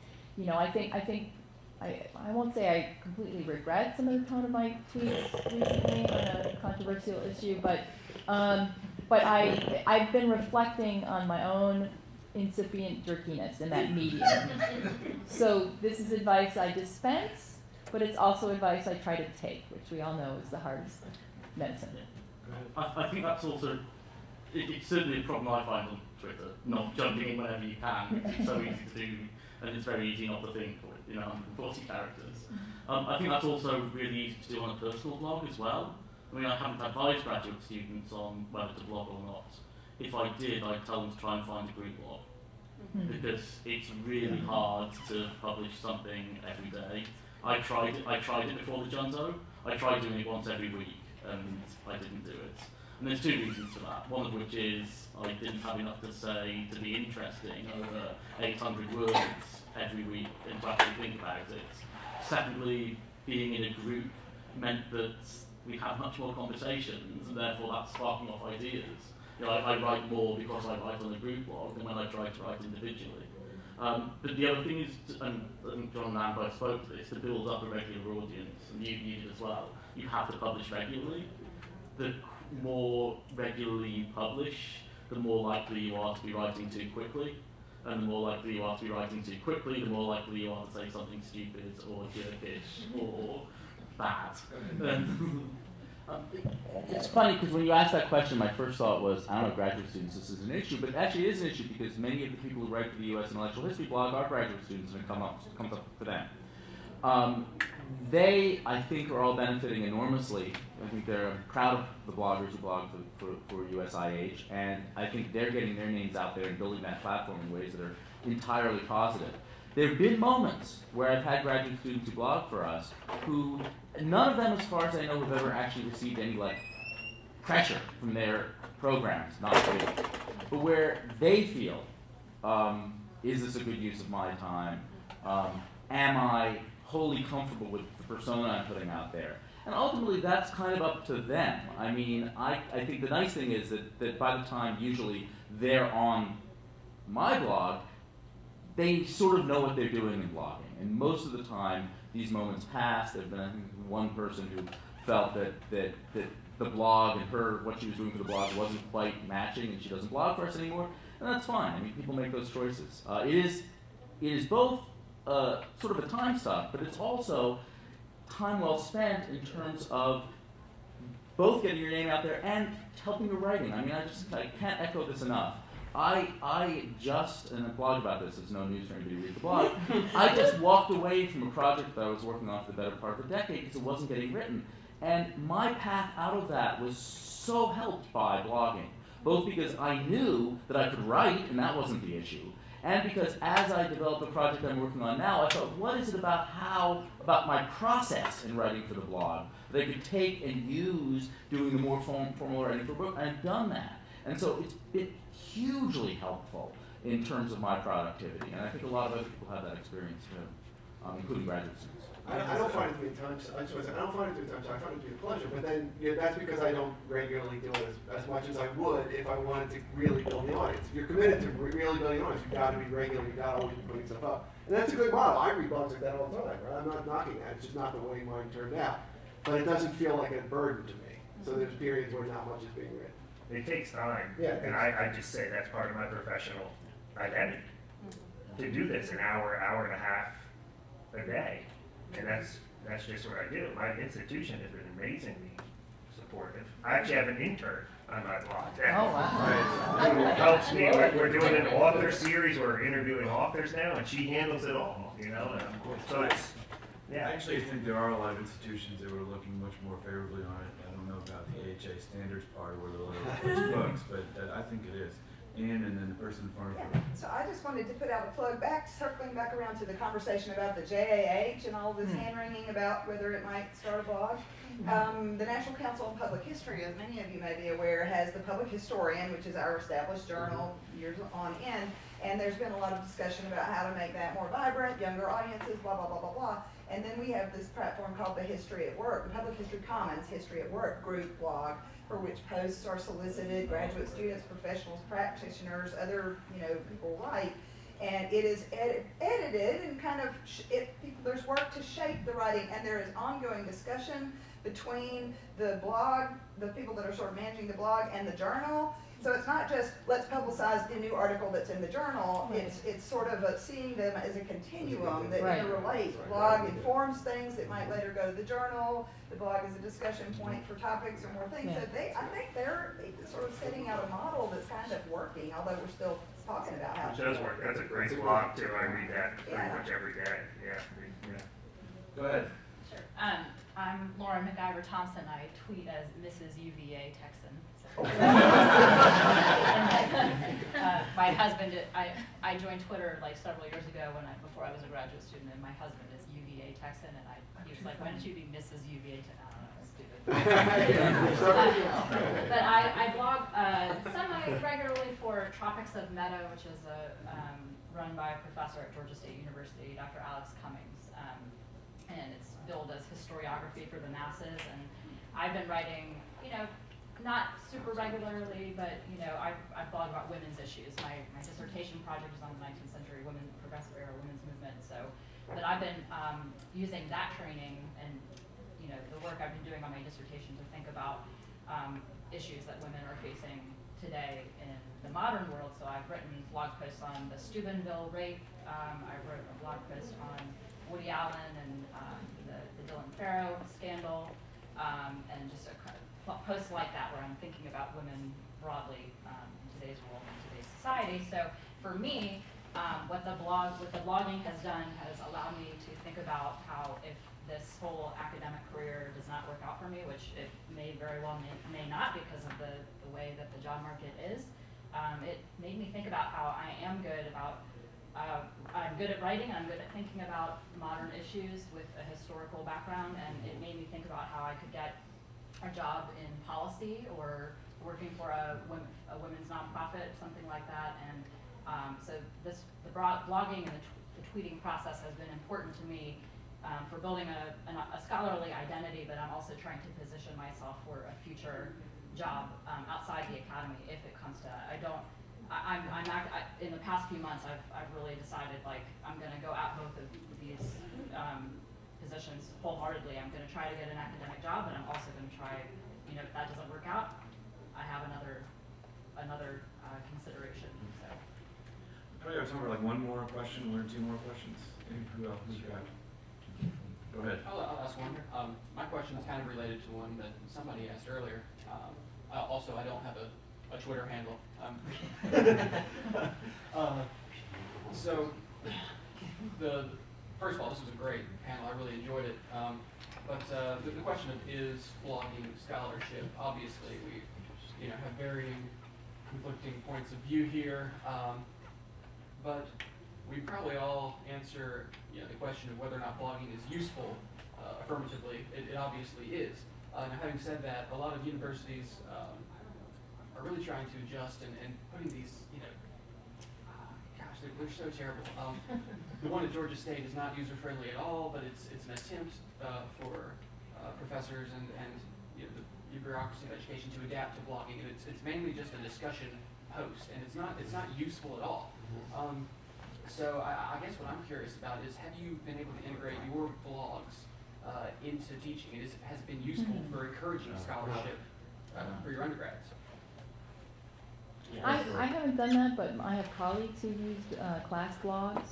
I won't say I completely regret some of the tone of my tweets recently on a controversial issue, but I've been reflecting on my own incipient jerkiness in that medium. So this is advice I dispense, but it's also advice I try to take, which we all know is the hardest medicine. I think that's also, it's certainly a problem I find on Twitter, not jumping in whenever you can. It's so easy to do, and it's very easy not to think, 140 characters. I think that's also really easy to do on a personal blog as well. I mean, I haven't advised graduate students on whether to blog or not. If I did, I'd tell them to try and find a group blog. Because it's really hard to publish something every day. I tried it before the Junto. I tried doing it once every week, and I didn't do it. And there's two reasons for that. One of which is I didn't have enough to say to be interesting over 800 words every week and to actually think about it. Secondly, being in a group meant that we have much more conversations, and therefore that's sparking off ideas. I write more because I write on a group blog than when I try to write individually. But the other thing is, and I think John and Anne both spoke to this, to build up a regular audience, and you need it as well, you have to publish regularly. The more regularly you publish, the more likely you are to be writing too quickly. And the more likely you are to be writing too quickly, the more likely you are to say something stupid or jerkish or bad. It's funny because when you asked that question, my first thought was, I don't know, graduate students, this is an issue, but actually it is an issue because many of the people who write for the U.S. Intellectual History blog are graduate students, and it comes up for them. They, I think, are all benefiting enormously. I think they're proud of the bloggers who blog for USIH, and I think they're getting their names out there and building that platform in ways that are entirely positive. There have been moments where I've had graduate students who blog for us who, none of them, as far as I know, have ever actually received any, pressure from their programs, not really, but where they feel, is this a good use of my time? Am I wholly comfortable with the persona I'm putting out there? And ultimately, that's kind of up to them. I mean, I think the nice thing is that by the time usually they're on my blog, they sort of know what they're doing in blogging. And most of the time, these moments pass. There have been, I think, one person who felt that the blog and what she was doing for the blog wasn't quite matching, and she doesn't blog for us anymore. And that's fine. I mean, people make those choices. It is both sort of a time suck, but it's also time well spent in terms of both getting your name out there and helping your writing. I mean, I can't echo this enough. I just, and I blog about this, there's no news for anybody to read the blog, I just walked away from a project that I was working on for the better part of a decade because it wasn't getting written. And my path out of that was so helped by blogging, both because I knew that I could write, and that wasn't the issue, and because as I developed the project I'm working on now, I thought, what is it about my process in writing for the blog that I could take and use doing the more formal writing for a book? And I've done that. And so it's been hugely helpful in terms of my productivity. And I think a lot of other people have that experience too, including graduate students. I don't find it to be time. I just want to say, I don't find it to be time. So I find it to be a pleasure. But then that's because I don't regularly do it as much as I would if I wanted to really build the audience. If you're committed to really building an audience, you've got to be regular. You've got to always be putting stuff up. And that's a good model. I read blogs like that all the time. Right? I'm not knocking that. It's just not the way mine turned out. But it doesn't feel like a burden to me. So there's periods where not much is being written. It takes time. Yeah, And I just say that's part of my professional identity. To do this an hour and a half a day. And that's just what I do. My institution has been amazingly supportive. I actually have an intern on my blog. Oh, wow. Who helps me. We're doing an author series. We're interviewing authors now, and she handles it all, you know? And so it's, yeah. I actually think there are a lot of institutions that were looking much more favorably on it. I don't know about the AHA standards part where they're looking books, but I think it is. And then the person in front of her. So I just wanted to put out a plug circling back around to the conversation about the JAH and all this hand-wringing about whether it might start a blog. The National Council on Public History, as many of you may be aware, has the Public Historian, which is our established journal years on end, and there's been a lot of discussion about how to make that more vibrant, younger audiences, blah, blah, blah, blah, blah. And then we have this platform called the History at Work, the Public History Commons History at Work group blog, for which posts are solicited, graduate students, professionals, practitioners, other people write, and it is edited and kind of there's work to shape the writing, and there is ongoing discussion between the blog, the people that are sort of managing the blog, and the journal. So it's not just let's publicize the new article that's in the journal. Right. It's sort of seeing them as a continuum that Right. interrelate. Blog informs things that might later go to the journal. The blog is a discussion point for topics or more things. Yeah. So I think they're sort of setting out a model that's kind of working, although we're still talking about how It does work. That's a great blog too. I read that pretty much every day. Yeah. Go ahead. Sure. I'm Lauren McIver Thompson. I tweet as Mrs. UVA Texan. So. My husband, I joined Twitter like several years ago before I was a graduate student, and my husband is UVA Texan, and he was like, "Why don't you be Mrs. UVA Texan?" I don't know, it's stupid. But I blog semi-regularly for Tropics of Meadow, which is run by a professor at Georgia State University, Dr. Alex Cummings, and it's billed as historiography for the masses. And I've been writing, not super regularly, but I blog about women's issues. My dissertation project is on the 19th century progressive era women's movement. But I've been using that training and the work I've been doing on my dissertation to think about issues that women are facing today in the modern world. So I've written blog posts on the Steubenville rape. I wrote a blog post on Woody Allen and the Dylan Farrow scandal, and just posts like that where I'm thinking about women broadly in today's world and today's society. So for me, what the blogging has done has allowed me to think about how if this whole academic career does not work out for me, which it may very well may not because of the way that the job market is, it made me think about how I am good about I'm good at writing, I'm good at thinking about modern issues with a historical background, and it made me think about how I could get a job in policy or working for a women's nonprofit, something like that. And so the blogging and the tweeting process has been important to me for building a scholarly identity, but I'm also trying to position myself for a future job outside the academy if it comes to that. In the past few months, I've really decided I'm going to go at both of these positions wholeheartedly. I'm going to try to get an academic job, but I'm also going to try, if that doesn't work out, I have another consideration. So. Probably have time for one more question, one or two more questions. Who else? Go ahead. I'll ask one. My question is kind of related to one that somebody asked earlier. Also, I don't have a Twitter handle. So, first of all, this was a great panel. I really enjoyed it. But the question of is blogging scholarship? Obviously, we have varying, conflicting points of view here. But we probably all answer the question of whether or not blogging is useful affirmatively. It obviously is. Now, having said that, a lot of universities are really trying to adjust and putting these, gosh, they're so terrible. The one at Georgia State is not user-friendly at all, but it's an attempt for professors and the bureaucracy of education to adapt to blogging, and it's mainly just a discussion post, and it's not useful at all. So I guess what I'm curious about is, have you been able to integrate your blogs into teaching? Has it been useful for encouraging scholarship for your undergrads? I haven't done that, but I have colleagues who used class blogs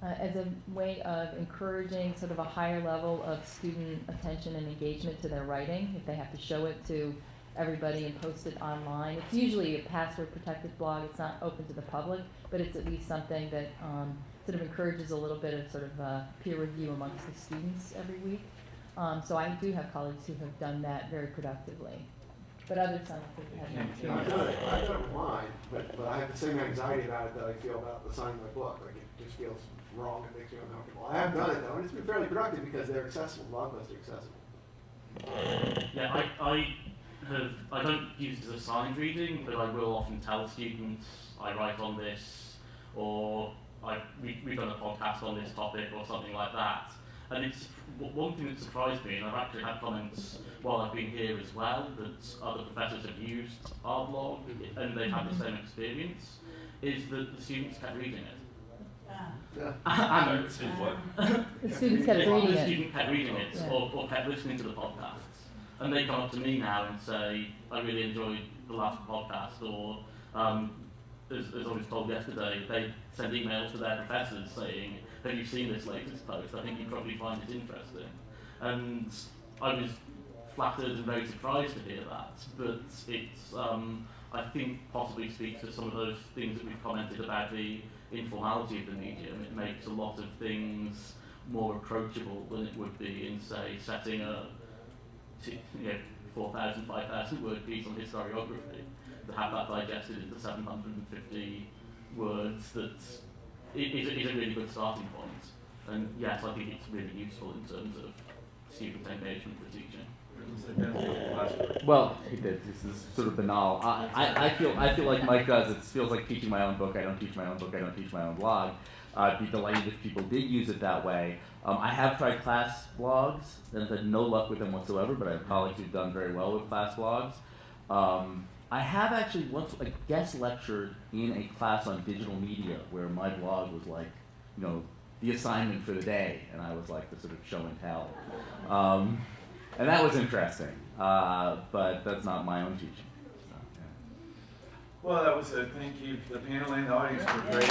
as a way of encouraging sort of a higher level of student attention and engagement to their writing. If they have to show it to everybody and post it online, it's usually a password-protected blog. It's not open to the public, but it's at least something that sort of encourages a little bit of sort of peer review amongst the students every week. So I do have colleagues who have done that very productively. But others, I don't think have. I've done it with mine, but I have the same anxiety about it that I feel about assigning my book. Like, it just feels wrong. It makes me uncomfortable. I have done it though, and it's been fairly productive because they're accessible. Blog posts are accessible. Yeah, I don't use it as assigned reading, but I will often tell students I write on this, or we've done a podcast on this topic, or something like that. And it's one thing that surprised me, and I've actually had comments while I've been here as well, that other professors have used our blog and they've had the same experience, is that the students kept reading it. And the students kept reading it. The student kept reading it, or kept listening to the podcasts. And they come up to me now and say, I really enjoyed the last podcast, or as I was told yesterday, they send emails to their professors saying, have you seen this latest post? I think you probably find it interesting. And I was flattered and very surprised to hear that, but it's, I think, possibly speaks to some of those things that we've commented about, the informality of the medium. It makes a lot of things more approachable than it would be in, say, setting a 4,000, 5,000 word piece on historiography, to have that digested into 750 words. That is a really good starting point. And yes, I think it's really useful in terms of student engagement with teaching. Well, this is sort of banal. I feel like Mike does. It feels like teaching my own book. I don't teach my own book. I don't teach my own blog. I'd be delighted if people did use it that way. I have tried class blogs and had no luck with them whatsoever, but I have colleagues who've done very well with class blogs. I have actually once guest lectured in a class on digital media where my blog was like, the assignment for the day, and I was like the sort of show and tell. And that was interesting, but that's not my own teaching. So, yeah. Well, that was a thank you to the panel and the audience for great.